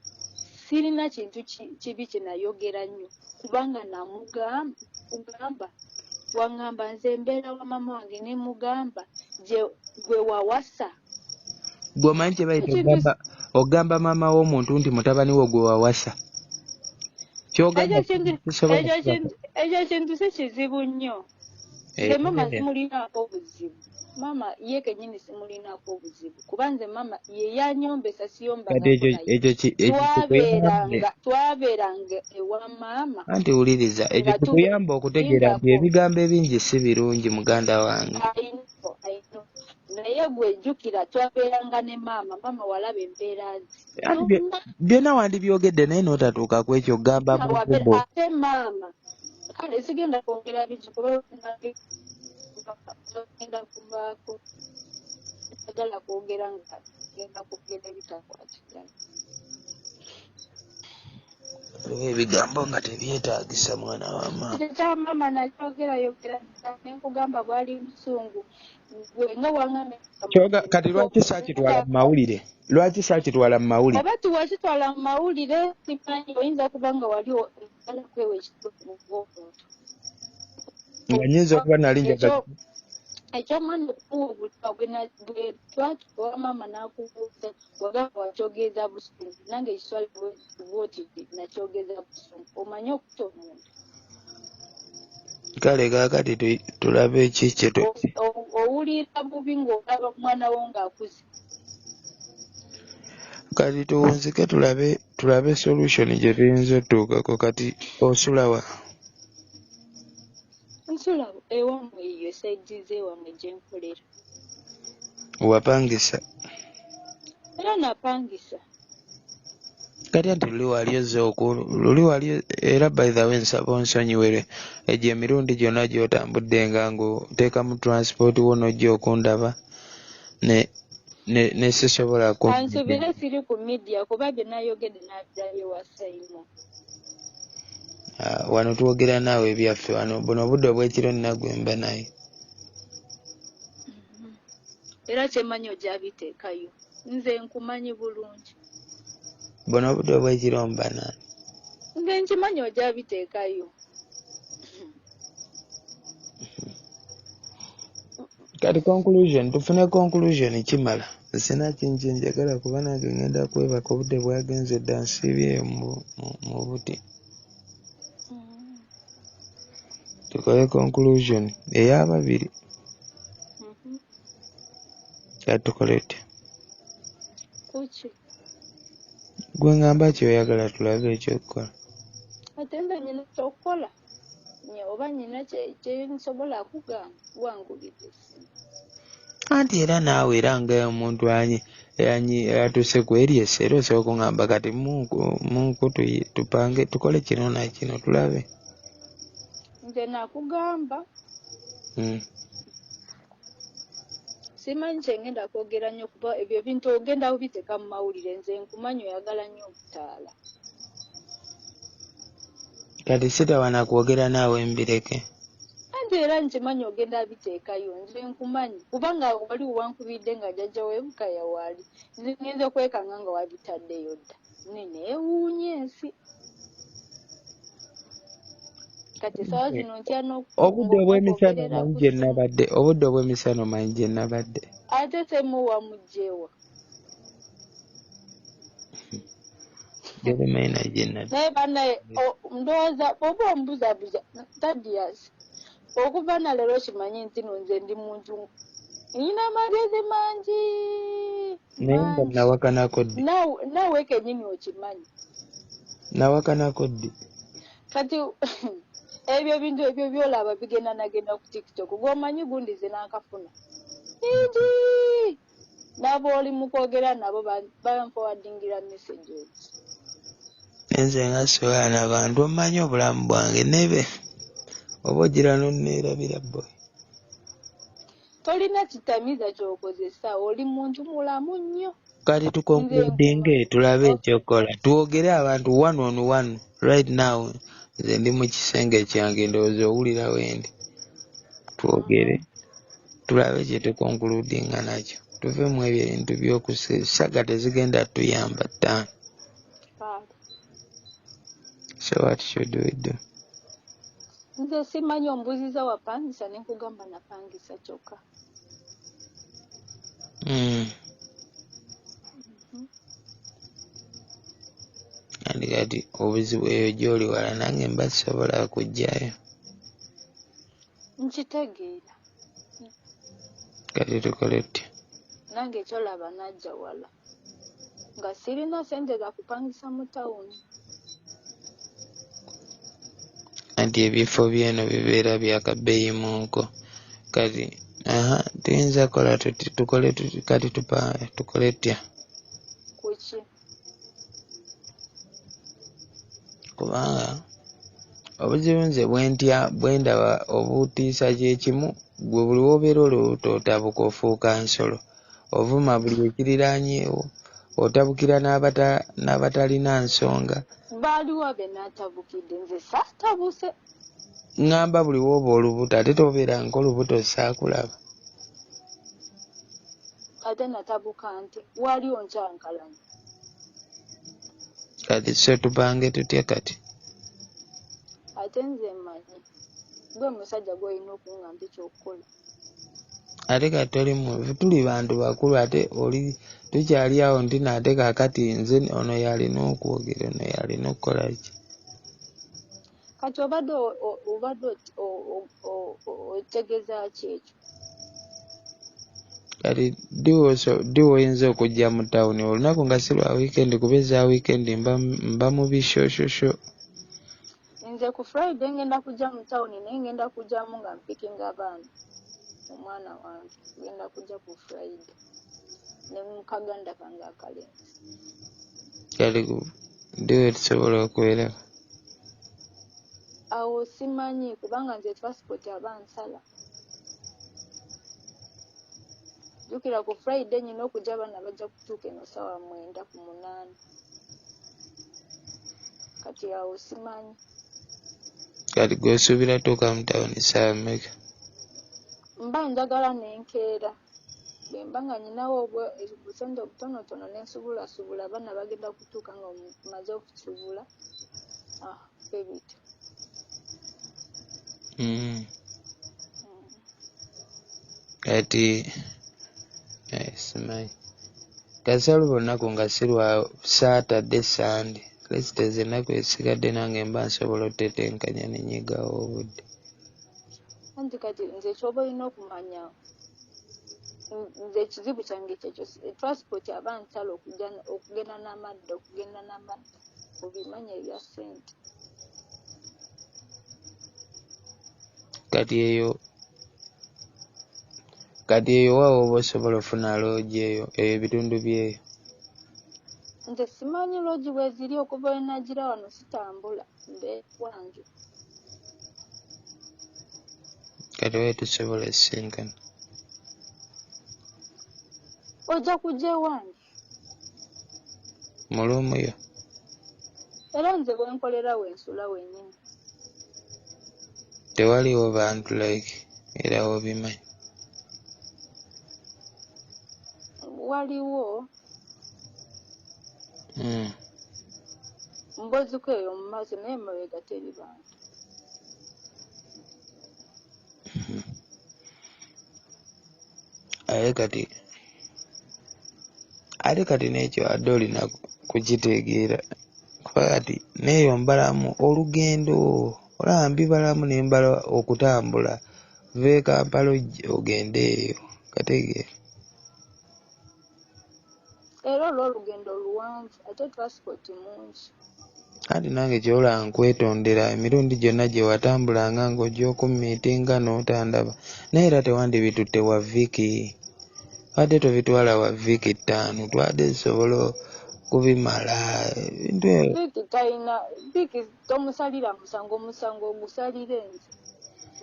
sirina kintu kibi kyenayogera nnyo kubanga namugamba wangamba nze mbeera wa maama wange ne mugamba gwe wawasa gwe omanyi kye bayita ogamba maama w'omuntu nti mutabani wo gwe wawasa ekyo kintu si kizibu nnyo nze maama simulinaako buzibu maama ye kenyini simulinaako obuzibu kuba nze maama ye yanyombesa twabeeranga ewa maama anti wuliriza ekyo kikuyamba okutegeera nti ebigambo ebingi si birungi muganda wange naye gwejjukira twabeeranga ne maama walaba embeera byonna wandibyogedde naye n'otatuuka ku ekyo gamba mukubo ate maama kale sigenda kwogera bingi kubagenda kuvaako agala kwogera nga genda kwogera ebitakwatagana waliwo ebigambo nga tebyetaagisa mwana wa maama kya maama nakyogera nenkugamba bwali busungu nga wangame kati lwaki saakitwala mu mawulire oba tiwakitwala mu mawulire simanyi oyinza kuba nga wali ala kwewa ekituufu ng'omuntu nga nyinza okuba nali njagala ekyomwana okuwa obutwa bwe twatuwa maama n'akubuuza wagamba wakyogeza busungu nange ekiswali bwoti nakyogeza busungu omanye okuta omuntu kale kaakati tulabe eki owulira bubi ng'olaba omwana wo ng'akuze kati tuwunzike tulabe solution gye tuyinza otuukako kati osulawa nsula ewamwe eyo esaidize ewamwe gye nkolera wapangisa era napangisa kati anti luli wali era by the way nsaba onsonyiwere egyo emirundi gyonna gy'otambudde nga ng'oteeka mu transport wo n'ojja okundaba ne sisobola kansubire siri ku media kuba bye nayogedde n'abirayo wasayimo wano twogera naawe ebyaffe wano buno obudde obw'ekiro nagwe mba naye era kyemanyi ojabiteekayo nze nkumanyi bulungi buno obudde obw'ekiro mba naye nze nkimanyi ojabiteekayo kati tufune conclusion kimala sina kingi njagala kuba nange ngenda kwebaka obudde bwagenze dda nsiibye mu buti tukole conclusion ey'ababiri kati tukole tutya kuki gwe ngamba kyoyagala tulabe ekyokukola ate nze nyina kyokukola oba nyina kyensobola kugamba wangulidde essimu anti era naawe era nga omuntu atuuse ku eryese era osobola okungamba kati munku tupange tukole kino nakino tulabe nze nakugamba simanyi kyengenda kwogera nnyo kuba ebyo ebintu ogenda kubiteeka mu mawulire nze nkumanyi oyagala nnyo obutaala kati sitawana kwogera naawe mbireke anti era nkimanyi ogenda biteekayo nze nkumanyi kubanga wali wankubidde nga jjajja weebuka yawaali nze ngenza okwekanga nga wabitaddeyo dda neneewuunya ensi kati sawa zino ntya obudde obw'emisano manyi gye nabadde ate temuwa mugjewa naye banaye ndowooza oba ombuzabuza tadias okuva na leero kimanyi nti nze ndi muntu nina amagezi mangi naye nga nawakanako ddi naawe kennyini okimanyi nawakanako ddi kati ebyo bintu ebyo byolaba bigenda nagenda ku TikTok gw'omanyi gundi ze nankafuna idi nabo oli mu kwogera nabo banforwardingira messages nze nga sobola n'abantu omanyi obulamu bwange nebe oba ogira nonneerabira boy tolina kitamiza ky'okozesa oli muntu mulamu nnyo kati tukonkludinge tulabe ekyokola twogere abantu one on one right now nze ndi mu kisenge kyange ndowooza owulira wendi twogere tulabe kye tukonkludinga nakyo tuve mu ebyo ebintu by'okusaga tezigenda tuyamba ttaano so what should we do nze simanyi ombuziza wapangisa ne nkugamba napangisa kyokka andi kati obuzibu eyo gy'oli wala nange mba sisobola kujjayo nkitegeera kati tukole tutya nange ekyolaba najja wala nga sirina sente za kupangisa mu tawuni anti ebifo byeno bibeera byakabbeeyi munko kati tuyinza kola tuti tukole kati tukole tutya kuki kubanga obuzibu nze bwendaba obutiisa kyekimu gwe buli wobeera olwotootabuka ofuuka nsolo ovuma buli ekiriraanyeewo otabukira n'abatalina nsonga baaliwo be naatabukidde nze saatabuse ŋŋamba buli wooba olubuto ate tobeera nk'olubuto saakulaba ate natabuka nti waliwo nkyankalanya kati so tupange tutya kati ate nze mmanyi gwe musajja gw'olina okuŋŋamba ekyokukola ate kati tuli bantu bakulu ate oli tukyali awo nti naate kaakati nze ono yalina okwogera ono yalina okukola ki kati obadde otegeeza ki ekyo kati ddi woyinza okujja mu tawuni olunaku nga si lwa wiikendi kuba eza wiikendi mba mu bishoshosho nze ku Friday ngenda kujja mu tawuni naye ngenda kujjamu nga mpikinga abaana omwana wange ngenda kujja ku Friday ne mukaganda kange akalenzi kati ddi we tusobola okubeera awo simanyi kubanga nze transport aba nsala jjukira ku Friday nyina okujja abaana bajja kutuuka eno ssaawa 9 ku 8 kati awo simanyi kati gwesuubira tuuka mu tawuni ssaawa mmeka mba njagala nenkeera bwe mba nga nyinawo obusente obutonotono nensubulasuubula abaana bagenda kutuuka nga maze okusubula bebityo kati simanyi kasalo olunaku nga si lwa Saturday Sunday lesiteze ennaku esigadde nange mba nsobola otetenkanya nenyigawo obudde anti kati nze kyoba olina okumanya nze ekizibu kyange kyekyo transport aba nsala okugenda n'amadda obimanya ebya ssente kati eyo waawo oba osobola ofuna loogi eyo ebitundu byeyo nze simanyi loogi bwe ziri okuva wenagira wano sitambula mbe wange kati we tusobola esinkana ojja kujja ewange mulumu yo era nze bwenkolera wensula wennyini tewaliwo bantu like era wobimanyi waliwo mboziko eyo mu maaso naye mabega teri bantu ate kati n'ekyo adde olina kukitegeera kuba kati neeyo mbalamu olugendo olaba mbibalamu ne mbala okutambula ve Kampala ogende eyo kategeera. Era olw'olugendo luwanvu ate transport mungi. Anti nange kyolaba nkwetondera emirundi gyonna gye watambulanga ng'ojja okummiitinga n'otandaba naye era tewandibitutte wa viiki. Ate tobitwala wa viiki 5 twadde zisobola kubimala ebintu ebyo. Viiki tomusalira musango ogusalire nze.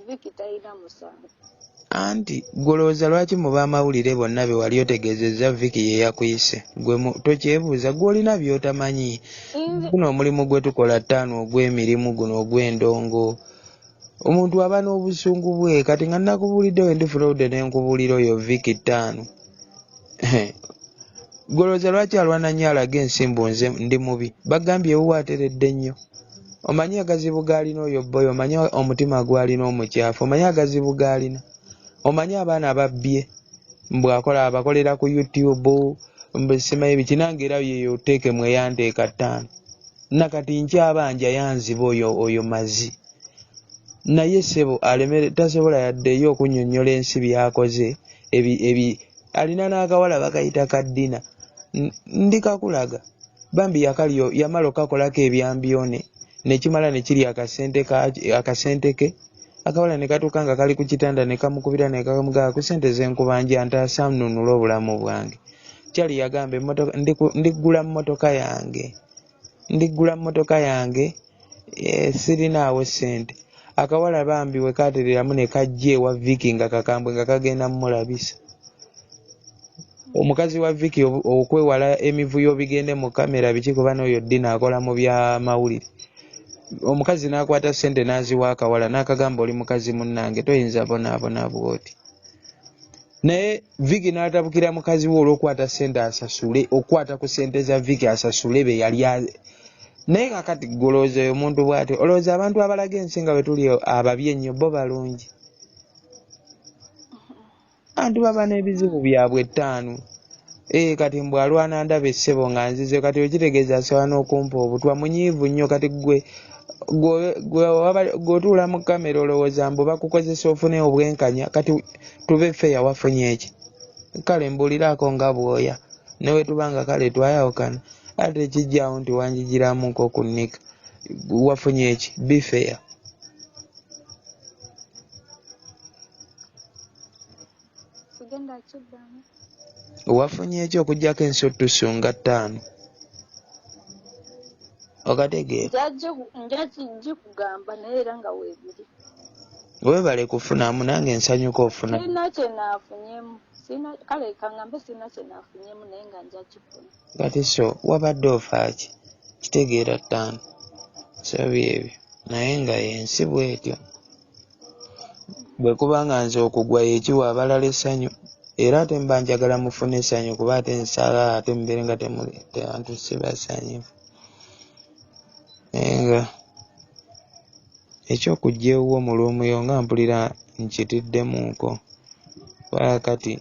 Viiki talina musango. Anti golowooza lwaki mu b'amawulire bonna be wali otegeezezza viiki ye yakuyise gwe tokyebuuza gw'olina by'otamanyi. Guno omulimu gwe tukola 5 ogw'emirimu guno ogw'endongo omuntu aba n'obusungu bwe. Kati nga nakubulidde we ndifuna odde ne nkubuulira oyo viiki 5 golowooza lwaki alwana nnyo alaga ensimbu nze ndi mubi. Bagambye ewuwe ateredde nnyo. Omanyi agazibu g'alina oyo boy, omanyi omutima gw'alina omukyafu, omanyi agazibu g'alina, omanyi abaana ababbye mbw'akola abakolera ku YouTube mbesimaye bikinange era yeyo oteeke mweyanteeka 5 nakati nkyabanja yanziba oyo mazi naye sebo alemere tasobola yaddeyo okunnyonnyola ensi byakoze alina n'akawala bakayita kaddina ndikakulaga bambi yakaliyo yamala okakolako ebyambyone nekimala nekiri akasente ke akawala ne katuuka nga kali ku kitanda ne kamukubira ne kamugaa ku sente z'enkubanja ntaasa nnunula obulamu bwange. Kyali yagamba ndigula mmotoka yange sirinaawo sente. Akawala bambi we kaatereramu ne kajja ewa Vicky nga kakambwe nga kagenda mmulabisa. Omukazi wa Vicky okwewala emivuyo bigende mu kamera biki kuba n'oyo Dina akola mu bya mawulire. Omukazi n'akwata sente n'aziwa akawala n'akagamba oli mukazi munnange toyinza bonaabona bwoti. Naye Vicky n'atabukira mukazi we olw'okwata sente asasule okwata ku sente za Vicky asasule be yali naye kakati golooza oyo omuntu bw'atyo olowooza abantu abalaga ensi nga bwe tuli ababi ennyo bo balungi. Abantu baba n'ebizibu byabwe 5 kati mbw'alwana ndaba essebo nga nzize kati okitegeeza asobola n'okumpa obutwa munyiivu nnyo kati gwe otuula mu kamera olowooza mbu bakukozesa ofune obwenkanya kati tube feya wafunye eki kale mbuuliraako nga bwoya newe tubanga kale twayawukana ate kijjaawo nti wanjigiramuko kunnika wafunye eki bifeya. Wafunye eki okugjako ensutusu nga 5 okategeera njagikugamba naye era nga weebiri weebale kufunamu nange nsanyuka ofuna sirina kye naafunyemu kale kangambe sirina kye naafunyemu naye nga njagifuna kati so wabadde ofaaki kitegeera 5 so byebyo naye nga yensi bwetyo bwe kubanga nze okugwa yekiwa abalala essanyu era ate mba njagala mufune essanyu kuba ate nsala ate mubeere nga tebantu si basanyufu nga ekyokujja ewuwo mu luumuyo nga mpulira nkitiddemuuko kubanga kati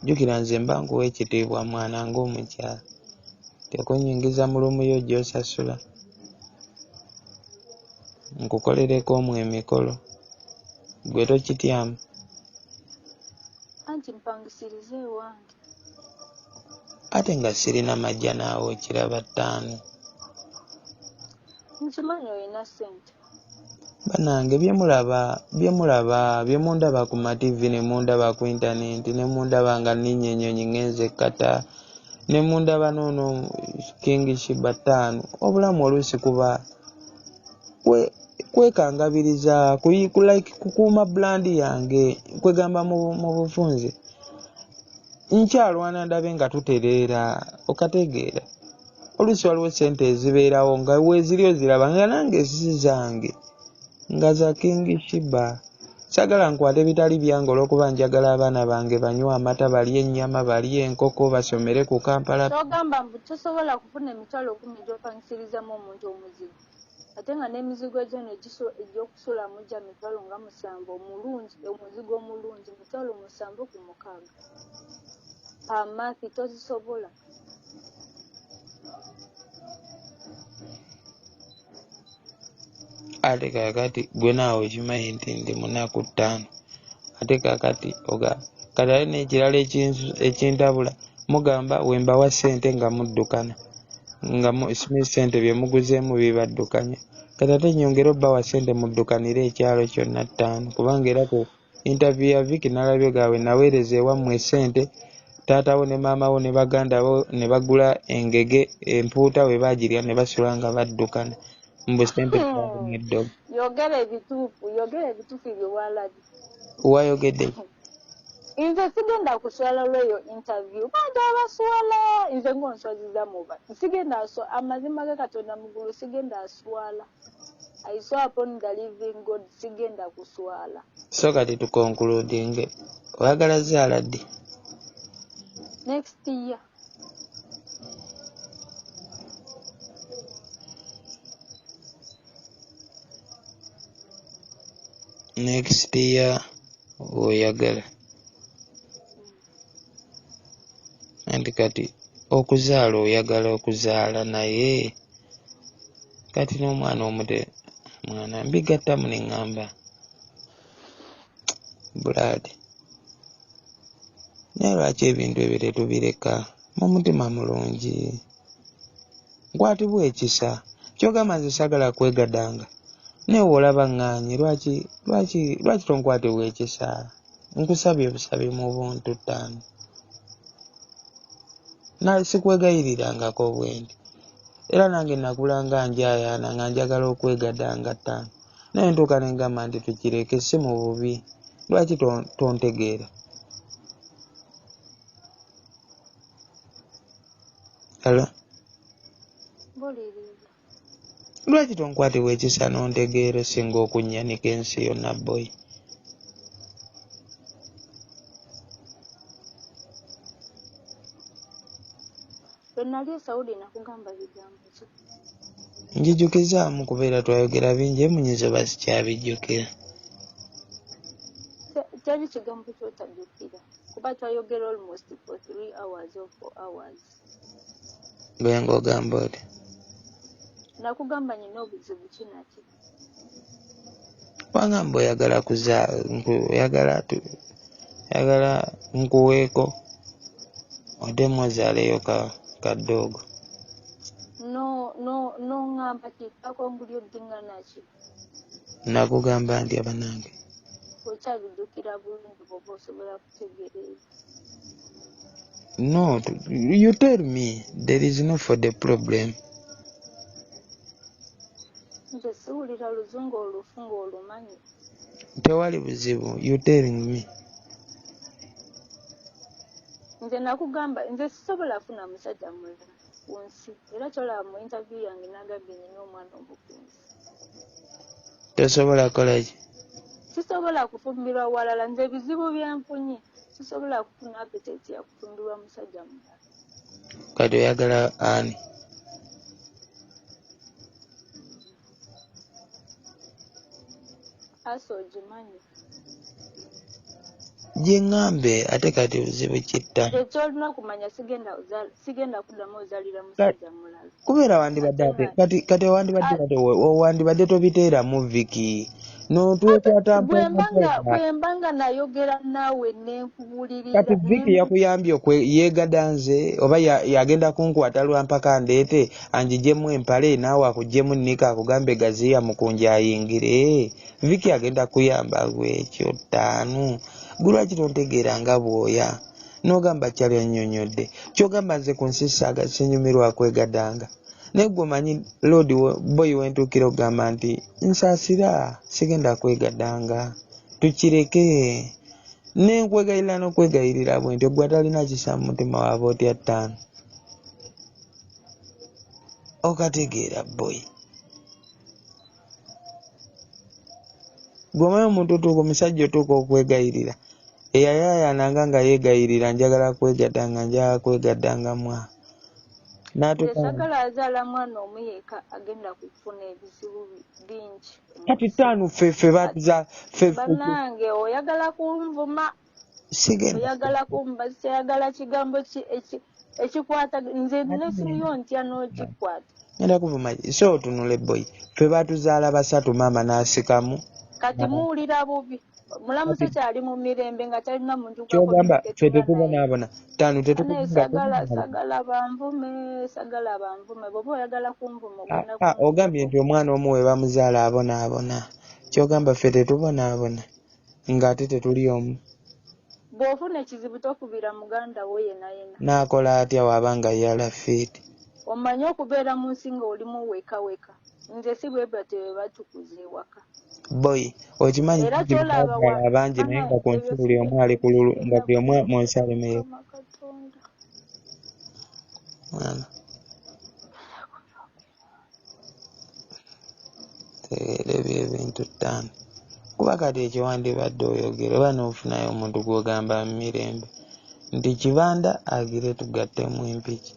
jjukira nze mba nkuwa ekitiibwa mwana ng'omukyala tekunnyingiza mu luumuyo gy'osasula nkukolereko omwo emikolo gwe tokityamu anti mpangisirize ewange ate nga sirina majja naawe okiraba 5 nkimanyi olina ssente banange byemundaba ku mativi ne mundaba ku intaneti ne mundaba nga nninnya ennyonyi ngenze ekkata ne mundaba noono King Shiba 5 obulamu oluusi kuba kwekangabiriza kukuuma brandi yange kwegamba mu bufunze nkyalwana ndabe nga tutereera okategeera oluusi waliwo sente ezibeerawo nga weeziri oziraba nga nange si zange nga za King Shiba sagala nkwate bitali byange olw'okuba njagala abaana bange banywa amata balye ennyama balye enkoko basomere ku Kampala. Kyogamba mbu tosobola kufuna emitwalo 10 gy'opangisirizamu omuntu omuzigo ate nga n'emizigo gyo egy'okusulamu gya mitwalo nga 7 omulungi omuzigo omulungi mitwalo 7 ku 6 pamaki tozisobola. ate kakati gwe naawe okimanyi nti ndi munaku 5 ate kakati kati ali n'ekirala ekintabula mugamba wembawa ssente nga muddukana nga sente bye muguzeemu bibaddukanya kati ate nyongera obbawa ssente muddukanire ekyalo kyonna 5 kubanga era ku interview ya Vicky nalabye gawe naweereza ewammwe ssente taatawo ne maamawo ne baganda bo ne bagula engege empuuta we baagirya ne basula nga baddukana mbu ssente eddogo yogera ebituufu bye walabye wayogedde nze sigenda kuswala lweyo interview bantu abaswala nze ng'onswaziza muba sigenda amazima ga Katonda mugulu sigenda aswala I swear upon the living God sigenda kuswala. So kati tukoncluding oyagala zaala ddi? Next year. Next year oyagala. Anti kati okuzaala oyagala okuzaala naye kati n'omwana omuto mwana mbigattamu ne ŋŋamba Brad naye lwaki ebintu ebyo tetubireka mu mutima mulungi nkwatibwa ekisa kyogamba nze sagala kwegadanga naye olaba ŋŋaanyi lwaki tonkwatibwa ekisa nkusabye obusabi mu buntu 5 naye sikwegayirirangako bwendi era nange nakulanga njayaana nga njagala okwegadanga 5 naye ntuuka ne ngamba nti tukireke si mu bubi lwaki tontegeera alo lwaki tonkwatibwa ekisa n'ontegeera singa okunnyanika ensi yonna boy njijukizaamu kubeera twayogera bingi emunyizo basikyabijjukira teri kigambo kyotajjukira kuba twayogera almost for 3 hours or 4 hours gwe ng'ogamba oti nakugamba nyina obuzibu kinaki wangamba oyagala oyagala nkuweeko ode mwozaaleyo kadoogo no ngamba kitako nguli oddinganaki nakugamba nti abanange okyabijjukira bulungi bwoba osobola kutegeerera no you tell me there is no for the problem nze siwulira luzungu olufu ng'olumanyi tewali buzibu you telling me nze nakugamba nze sisobola kufuna musajja mulala ku nsi era kyolaba mu interview yange nagambye nyina omwana omukunzi tosobola kukolaki sisobola kufumbirwa walala nze ebizibu byenfunye sisobola kufuna appetite ya kufumbirwa musajja mulala kati oyagala ani aso ogimanyi gye ŋŋambe ate kati buzibu kitta ekyolina okumanya sigenda kuddamu ozalira musajja mulala kubeera wandibadde ate kati owandibadde tobiteeramu Vicky notwekwata bwembanga nayogera naawe nenkubulirira kati Vicky yakuyambye yeegadanze oba yagenda kunkwata lwampaka ndeete anjijemu empale naawe akuggyemu nika akugambe gaziya mukunja ayingire Vicky agenda kuyamba lwekyo 5 gulwaki tontegeera nga bwoya n'ogamba kyali annyonnyodde kyogamba nze ku nsi sinyumirwa kwegadanga naye gwe omanyi lodi boyi wentuukira okugamba nti nsaasira sigenda kwegadanga tukireke nenkwegayirira n'okwegayirira bwe nti gwe atalina kisa mu mutima waaba otya 5 okategeera boyi gwe omanyi omuntu otuuka omusajja otuuka okwegayirira eyayaayananga nga yeegayirira njagala kwegadanga mwa sagala azaala mwana omuyeka agenda kufuna ebizibu bingi kati 5 ffe bannange oyagala kunvuma sigenda oyagala kumba siyagala kigambo ekikwata nze nesimu yo ntya n'okikwata ngenda kuvuma so otunule boy ffe batuzaala basatu maama n'asikamu kati muwulira bubi mulamuzi kyali mu mirembe nga talina muntu kyogamba ffe tetubonaabona tano sagala banvume bw'oba oyagala kunvuma ogambye nti omwana omu we bamuzaala abonaabona kyogamba ffe tetubonaabona ng'ate tetuli omu bw'ofuna ekizibu tokubira muganda wo yena n'akola atya waabanga yala fiiti omanye okubeera mu nsi nga olimu weka nze si bwe batyo bwe batukuza ewaka boy okimanyi baagala abangi naye nga ku nsi buli omu ali ku lulu nga buli omu mu nsi alemeyo tegeera ebyo ebintu ttaano kuba kati ekiwandibadde oyogera oba n'ofunayo omuntu gw'ogamba mu mirembe nti kibanda agire tugattemu empiki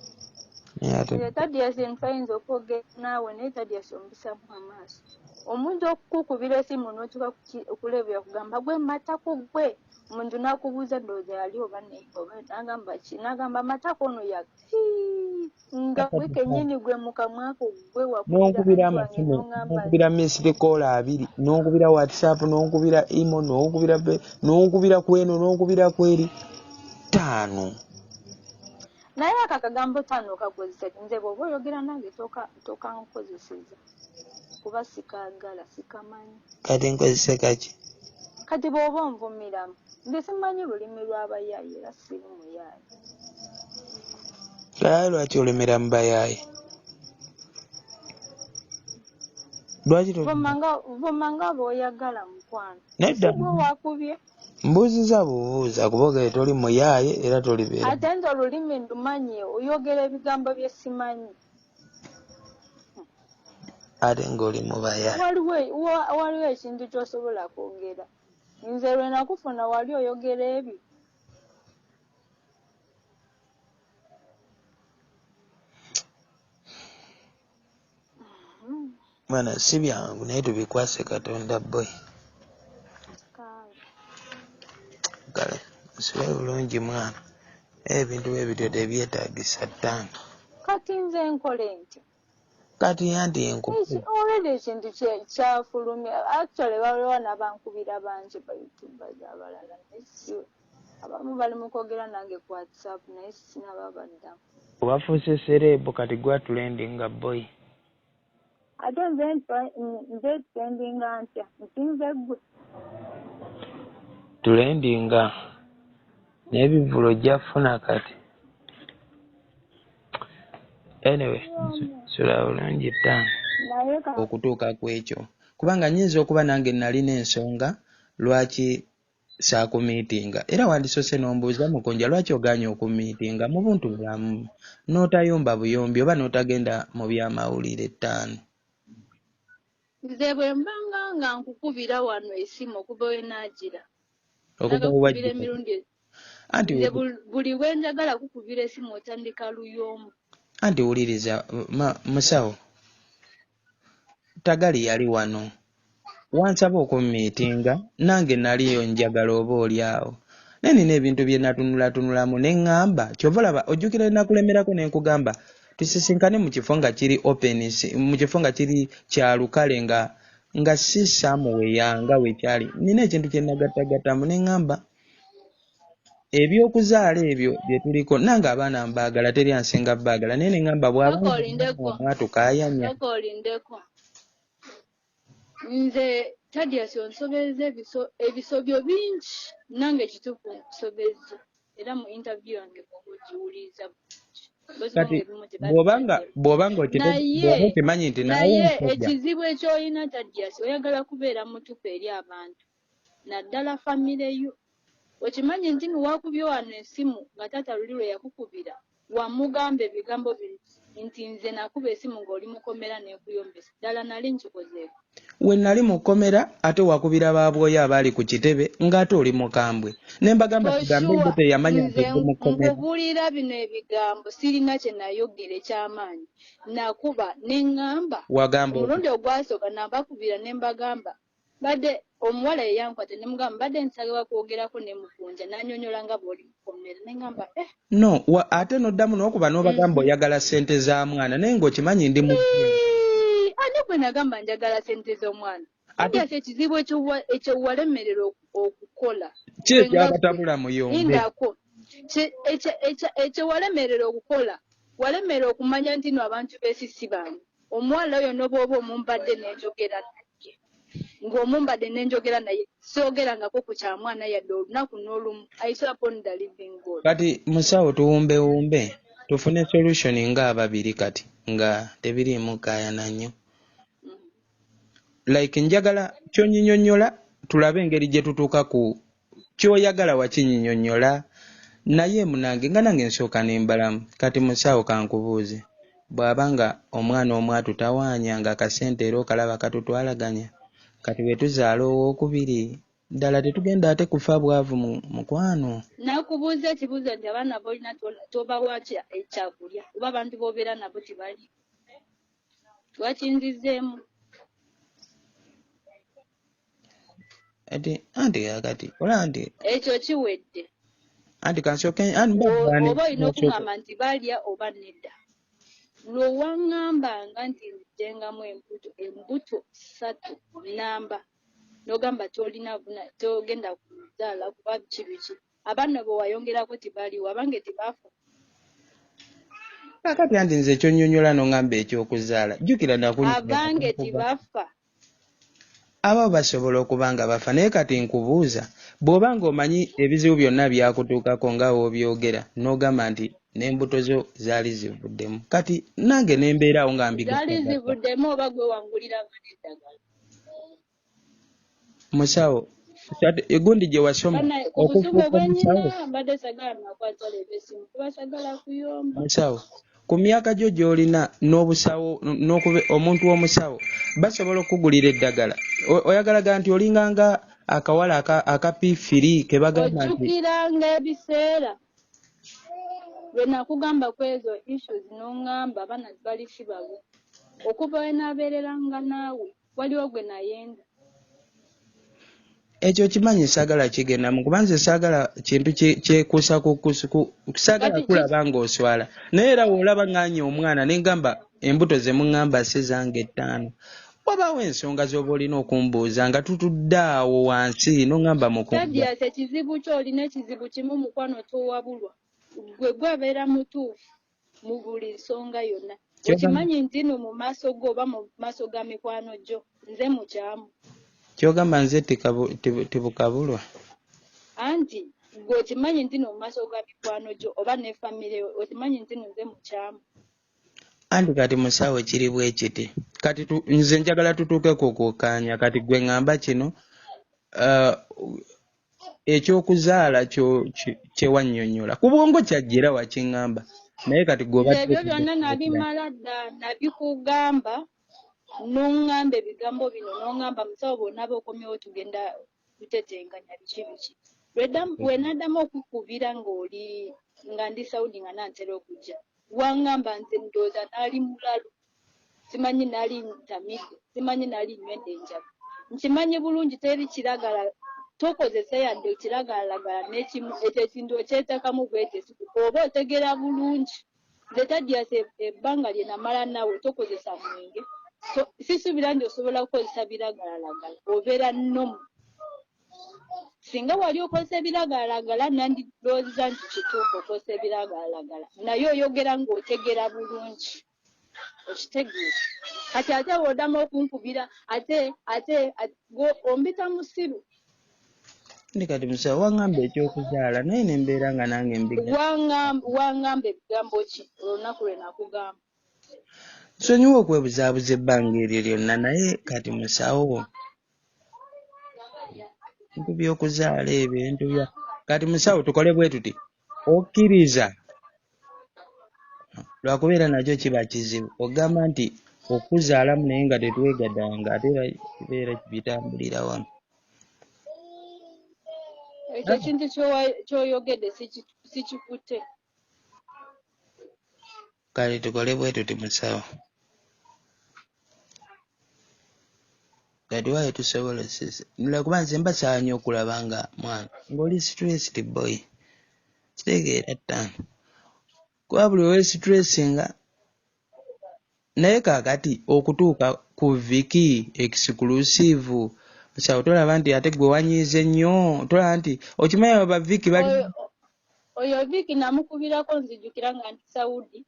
tadiasi ntayinza okwogera naawe naye tadiasi omubisamu amaaso omuntu okukukubira esimu n'otuka okulebera kugamba gwe matako gwe omuntu n'akubuuza ndowooza yali oba n'agamba ki n'agamba matako ono nga gwe kennyini gwe mukamwako gwe n'onkubira amasimu n'onkubira misiri koola 2 n'onkubira whatsapp n'onkubira imo n'onkubira kweno n'onkubira kweri 5 naye akagambo 5 kakozesa nze bw'oba oyogera nange tokankozeseza kuba sikaagala sikamanyi kati nkozese kaki kati bw'oba onvumiramu nze simanyi lulimi lw'abayaayi era siri muyaayi kale lwaki olemera mu bayaayi lwaki vuma nga bw'oyagala mukwano nedda gwe wakubye mbuuziza bubuuza kuba ogere toli muyaaye era tolibeera ate nze olulimi ndumanyi oyogera ebigambo bye simanyi ate ng'oli mu bayaayi waliwo ekintu ky'osobola kwogera nze lwe nakufuna wali oyogera ebyo mwana si byangu naye tubikwase Katonda boy kale nsibe bulungi mwana ebintu ebityo tebyetaagisa ttaano kati nze nkole nti kati anti olwedde ekintu kyafulumya actually waliwo n'abankubira bangi bayutubers abalala naye abamu bali mu kwogera nange ku whatsapp naye sinaba baddamu obafuuse serebu kati gwatulendinga boy ate nze trendinga ntya nsinze ggwe tulendinga n'ebivulo gyafuna kati anyway sula bulungi ttaano okutuuka ku ekyo kubanga nnyinza okuba nange nalina ensonga lwaki saakumiitinga era wandisoose n'ombuuza Mukunja lwaki ogaanye okumiitinga mu buntu bwamu n'otayomba buyombi oba n'otagenda mu byamawulire 5 nze bwe mbanga nga nkukubira wano esimu okuba we naagira okukubira emirundi nze buli we njagala kukubira esimu otandika luyombo anti wuliriza musawo tagali yali wano wansaba okumiitinga nange naliyo njagala oba oli awo naye nina ebintu bye natunulatunulamu ne ŋŋamba kyova olaba ojjukira nakulemerako ne nkugamba tusisinkane mu kifo nga kiri openis mu kifo nga kiri kya lukale nga si samuweya nga wekyali nina ekintu kye nagattagattamu ne ŋŋamba ebyokuzaala ebyo bye tuliko nange abaana mbaagala teri ansinga baagala naye ne ŋŋamba bw'abaomwatu kakolindeko nze tadiasi onsobeza ebisobyo bingi nange kituufu nkusobezza era mu interview yange bwoba ogiwuliriza kati bw'obanga okimanyi nti naye ekizibu ekyolina tadiasi oyagala kubeera mutupu eri abantu naddala famire yo okimanyi nti niwakubye wano esimu nga taata luli lwe yakukubira wamugamba ebigambo bino nti nze nakuba esimu ng'oli mukomera n'ekuyombesa ddala nali nkikozeeko we nali mu kkomera ate wakubira baabwoyo abaali ku kitebe ng'ate oli mukambwe ne mbagamba tugambe nti teyamanya nti mu kkomera nkubulira bino ebigambo sirina kye nayogera eky'amaanyi nakuba ne ŋŋamba omulundi ogwasooka nabakubira ne mbagamba badde omuwala eyankwata ne mugamba badde nsalawo kwogerako ne Mukunja n'annyonnyola nga bw'oli mukomera ne ngamba no ate n'oddamu n'okuba n'obagamba oyagala ssente za mwana naye ng'okimanyi ndi mu ani gwe nagamba njagala ssente z'omwana ate ekizibu ekyo walemerera okukola ki ekyabatabula muyombe indako ekyo walemerera okukola walemerera okumanya nti no abantu beesisi bange omuwala oyo n'obwoba omumbadde n'enjogera naye ng'omumbadde n'enjogera naye soogerangako ku kyamwana yadde olunaku n'olumu ayisola upon the living God. Kati musawo tuwumbewumbe tufune solution ng'ababiri kati nga tebiriimu kaayana nnyo like njagala kyonyinyonnyola tulabe engeri gye tutuuka ku kyoyagala wakinyinyonnyola naye munange nga nange nsooka nembalamu kati musawo kankubuuze bw'aba nga omwana omwatu tawaanya nga akasente era okalaba katutwalaganya kati we tuzaala owookubiri ddala tetugenda ate kufa bwavu mu mukwano. Nakubuuza ekibuuzo nti abaana boolina tobawa ekyakulya oba abantu b'obeera nabo tibali twakinzizeemu anti kakati ola nti ekyo kiwedde anti kansooke oba olina okuŋŋamba nti balya oba nedda lwowaŋŋambanga nti nzijjengamu embuto 3 namba n'ogamba togenda kuzaala kuba biki abaana bwe wayongerako tibaliwo abange tibaafa kakati anti nze ekyonnyonnyola n'oŋŋamba ekyokuzaala jjukira abange tibaafa abo basobola okuba nga bafa naye kati nkubuuza bw'oba ng'omanyi ebizibu byonna byakutuukako nga w'obyogera n'ogamba nti n'embuto zo zaali zivuddemu kati nange nembeerawo nga zaali zivuddemu oba gwe wanguliranga n'eddagala musawo egundi gye wasoma okufuuka musawo mbadde sagala nakwata lebesimu kuba sagala kuyomba musawo ku myaka gyo gy'olina n'obusawo omuntu w'omusawo basobola okugulira eddagala oyagalaga nti olinganga akawala akapiifiri ke bagamba nti ojjukiranga ebiseera lwe nakugamba ku ezo issues n'oŋŋamba abaana bali kibabo okuva we naabeereranga naawe waliwo gwe nayenga ekyo kimanyi saagala kigendamu kuba nze saagala kintu kyekuusa saagala kulaba ng'oswala naye era woolaba ng'anya omwana ne ngamba embuto ze muŋŋamba si zange 5 wabaawo ensonga z'oba olina okumbuuza nga tutudde awo wansi n'oŋŋamba mukuddya ekizibu ky'olina ekizibu kimu mukwano towabulwa gwe gwabeera mutuufu mu buli nsonga yonna okimanyi nti no mu maaso go oba mu maaso ga mikwano gyo nze mukyamu kyogamba nze tibukabulwa anti gwe okimanyi nti no mu maaso ga mikwano gyo oba ne famire okimanyi nti no nze mukyamu anti kati musawo kiri bwe kiti kati nze njagala tutuuke kukukaanya kati gwe ŋŋamba kino ekyokuzaala kyewannyonnyola ku bwongo kyajjira wakiŋŋamba naye kati ebyo byonna nabimala dda nabikugamba n'oŋŋamba ebigambo bino n'oŋŋamba musawo bw'onaaba okomyewo tugenda kutetenganya biki wenaddamu okukubira nga ndi Saudi nga nantera okujja waŋŋamba nze ndowooza naali mulalu simanyi naali ntamidde simanyi naali nywedde enjala nkimanyi bulungi teri kiragala tokozesa yadde kiragalalagala n'ekimu ekyo ekintu okyeteekamu bwetesiku oba otegera bulungi nze tadyasa ebbanga lye namala naawe tokozesa mwenge sisuubira nti osobola kukozesa biragalalagala obeera nnomu singa wali okozesa ebiragalalagala nandilowooza nti kituufu okozesa ebiragalalagala naye oyogera ng'otegera bulungi okitegeera kati ate w'oddamu okunkubira ate ombita musiru ndi kati musawo waŋŋamba ekyokuzaala naye nembeera nga nange waŋŋamba ebigambo ki olunaku lwe nakugamba nsonyiwa okwebuzaabuza ebbanga eryo lyonna naye kati musawo bintu by'okuzaala ebintu bya kati musawo tukole bwe tuti okkiriza lwakubeera nakyo kiba kizibu ogamba nti okuzaalamu naye nga tetwegadanga ate kibeera bitambulira wamu ekyo kintu kyoyogedde sikikutte kale tukole bwe tuti musawo kati waye tusobola sisi kuba nze mbasaanya okulaba nga mwana ng'oli stressed boy kitegeera ttaano kuba buli we stressinga naye kaakati okutuuka ku Viki exclusive musawo tolaba nti ate gwe wanyiize nnyo tolaba nti okimanyi abo ba Viki bali oyo Viki namukubirako nzijukira nga nti Saudi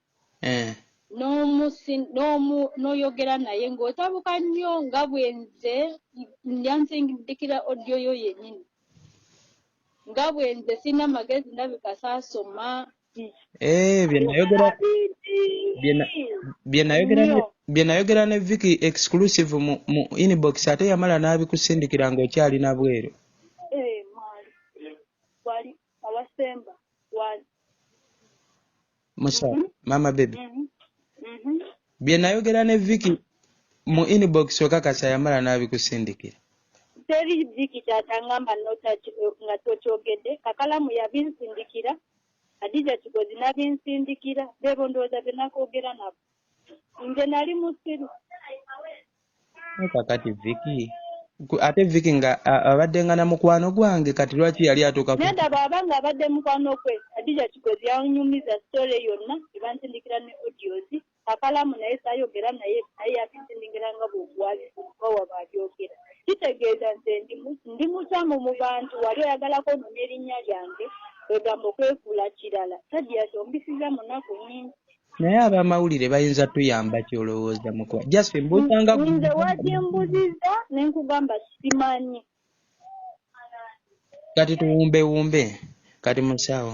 n'oyogera naye ng'otabuka nnyo nga bwenze yansindikira audio yo yennyini nga bwenze sina magezi ndabika saasoma bye nayogera ne Viki exclusive mu inbox ate yamala n'abikusindikira ng'okyalina bweru wali awasemba wali musa mama baby bye nayogera ne Viki mu inbox okakasa yamala n'abikusindikira teri Viki kyatangamba nga tokyogedde kakalamu yabinsindikira Adija Kigozi nabinsindikira bebo ndowooza benakwogera nabo nze nali musiru kakati Viki ate Viki nga abadde nga na mukwano gwange kati lwaki yali atuuka nendaba abanga abadde mukwano kwe Adija Kigozi yanyumiza story yonna ebansindikira ne audios kakalamu naye sayogera naye yabinsindikira nga bw'ogwawa babyogera kitegeeza nze ndi mukyamu mu bantu wali oyagalako nona erinnya lyange egamba okwefuula kirala Sadia kyombisiza munaku nyingi naye abamawulire bayinza tuyamba kyolowooza mukuba just mbuzanga nze wagyembuziza nenkugamba simanyi kati tuwumbewumbe kati musawo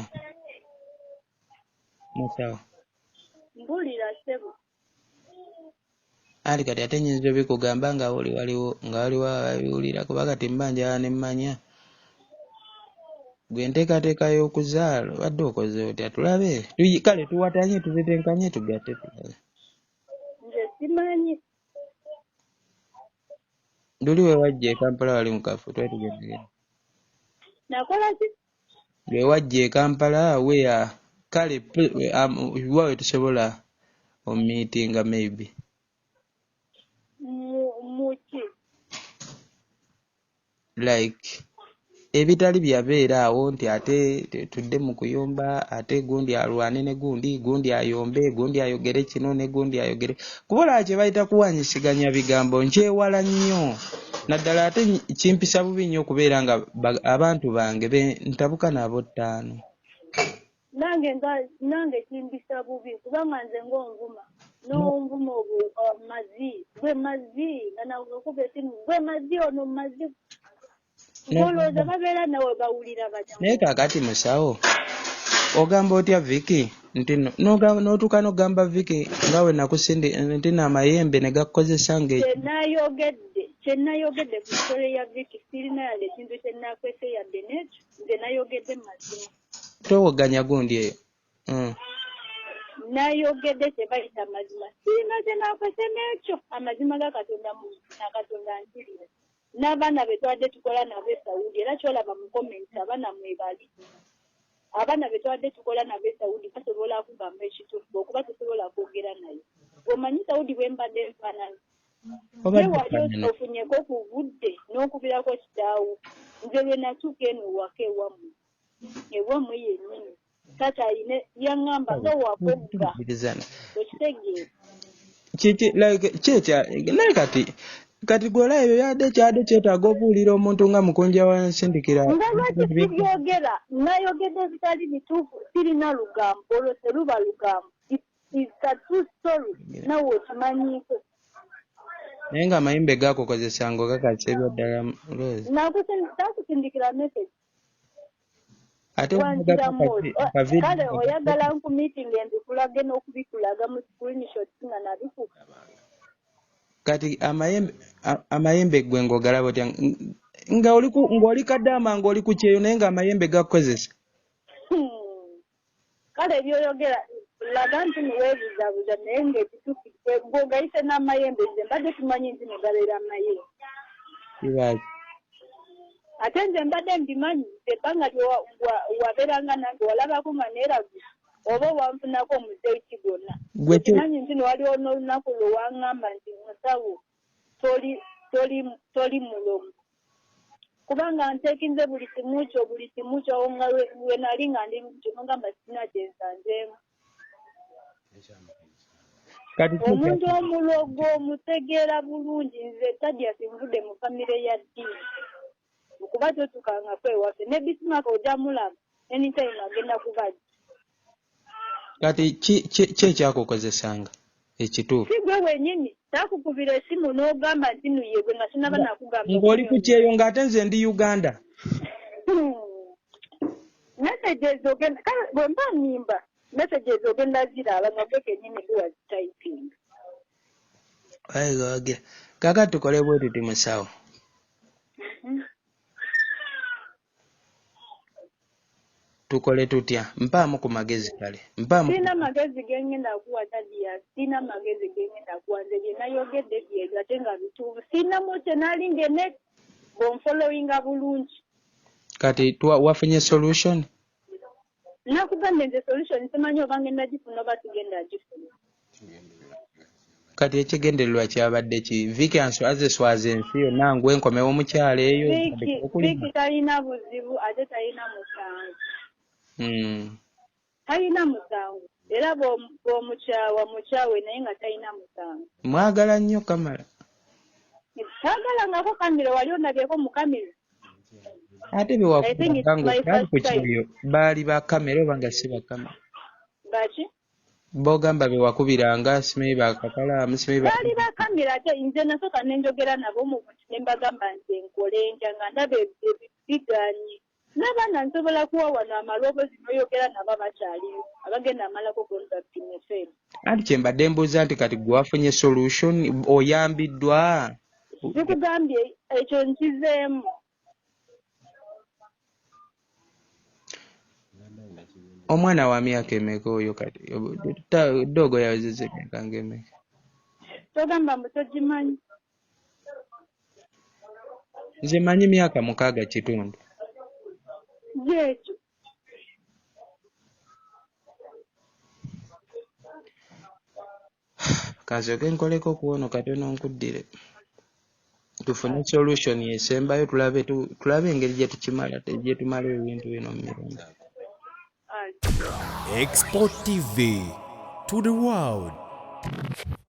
mbulira sebo ali kati ate nyinza obikugamba nga waliwo ababiwulira kuba kati mbanjala ne mmanya gwe nteekateeka y'okuzaala obadde okoze otya tulabe kale tuwatanye tuzitenkanye tugatte tulabe nze simanyi nduli we wajja e Kampala wali mu kafu twali tugendegera nakola ki we wajja e Kampala weya kale wawe tusobola omumiitinga maybe muki like ebitali byabeera awo nti ate tudde mu kuyomba ate gundi alwane ne gundi ayombe gundi ayogere kino ne gundi ayogere kubola kye bayita kuwanyisiganya bigambo nkyewala nnyo naddala ate kimpisa bubi nnyo okubeera nga abantu bange ntabuka nabo ttaano nange kimbisa bubi kubanga nze ng'onvuma n'onvuma gwe mazzi nga nakuba esimu gwe mazzi ono mazzi olowooza babeera nawe bawulira batya naye kaakati musawo ogamba otya Viki nti n'otuuka n'ogamba Viki nga we nakusindi nti n'amayembe ne gakukozesa kyenayogedde ku sitole ya Viki sirina yadde ekintu kyenakwese yadde nekyo nze nayogedde mazima towoganya gundi eyo nayogedde kyebayita mazima sirina kyenakwese nekyo amazima ga Katonda nkirire n'abaana be twadde tukola nabo e Saudi era kyolaba mu komenti abaana mwebali abaana be twadde tukola nabo e Saudi basobola kugamba ekituufu okuba tusobola kwogera naye omanyi Saudi bwe mbadde nfaanana ye wali ofunyeko ku budde n'okubirako kitaawo nze lwe natuuka eno ewaka ewammwe yennyini kati ayine yaŋŋamba nga wakogga okitegeera naye kati gwola ebyo kyadde kyetaaga okuwulira omuntu nga Mukunja wansindikira nga lwaki sibyogera nayogedde bitali bituufu sirina lugambo olwo teruba lugambo it's a true story nawe okimanyiiko naye nga amayimbe gakukozesanga okakasa ebyo ddala Rose nakusindikira message ate kale oyagala nkumiitinga embikulage n'okubikulaga mu screenshot nga nabikuka kati amayembe gwe ng'ogalaba otya ng'oli kaddaama ng'oli ku kyeyo naye ng'amayembe gakukozesa kale ebyoyogera laga nti niweebuzabuza naye ng'ekituufu ng'ogayise n'amayembe nze mbadde tumanyi nti negabeera amayembe kibaki ate nze mbadde mbimanyi ebbanga lyewabeeranga nange walabako nga neeragu oba wanfunako omuzeeyi kigonna ekimanyi nti newaliwo n'olunaku lwe waŋŋamba nti musawo toli mulomu kubanga ntekinze buli kimu kyo nga we nali nga ndi kino ngamba sina kyensanzeemu omuntu omulogo omutegeera bulungi nze Tadya sinvudde mu famire ya ddiini okuba totukanga kwewaffe ne bisimaka ojja mulaba anytime agenda kubajja kati ki ekyakukozesanga ekituufu si gwe wenyini takukubira esimu n'ogamba nti nuye gwe nga sinaba nakugamba ng'oli ku kyeyo ng'ate nze ndi Uganda messages ogenda kale bwe mba nnimba messages ogenda ziraba nga gwe kennyini gwe wazitayipinga ayiga kaka tukole bwe tuti musawo tukole tutya mpaamu ku magezi kale sina magezi gengenda kuwa Tadya sina magezi gengenda kuwa nze bye nayogedde byebyo ate nga bituufu sinamu kyenalinga ne bonfollowinga bulungi kati wafunye solution nakugambye nze solution simanyi oba ngenda gifuna oba sigenda gifuna kati ekigendererwa kyabadde ki vikanso azeswaza ensi yonna ngwe nkomewo omukyalo eyo Viki talina buzibu ate talina musango talina musango era bw'omukyawe naye nga talina musango mwagala nnyo Kamala taagalangako kamera wali onabyeko mu kamera ate bewafuanga ku kibyo baali ba kamera oba nga si ba kamera baki bogamba bewakubiranga simanyi bakakalaamu simanyi baali ba kamera ate nze nasooka nenjogera nabo mu buntu ne mbagamba nti enkole ntya nga ndaba ebiganye n'abaana nsobola kuwa wano amaloboozi n'oyogera nabo abakyaliyo abagenda amalako contract nefeemu anti kyembadde mbuuza nti kati gwe wafunye solution oyambiddwa zikugambye ekyo nkizeemu omwana wa myaka emeka oyo kati doogo yawezezza emyaka ng'emeka togamba mbu togimanyi nze manyi myaka 6.5 gyekyo kansoke nkoleko kuwono katono nkuddire tufune solution yesembayo tulabe engeri gye tumala ebintu bino mu mirembe Export TV to the world.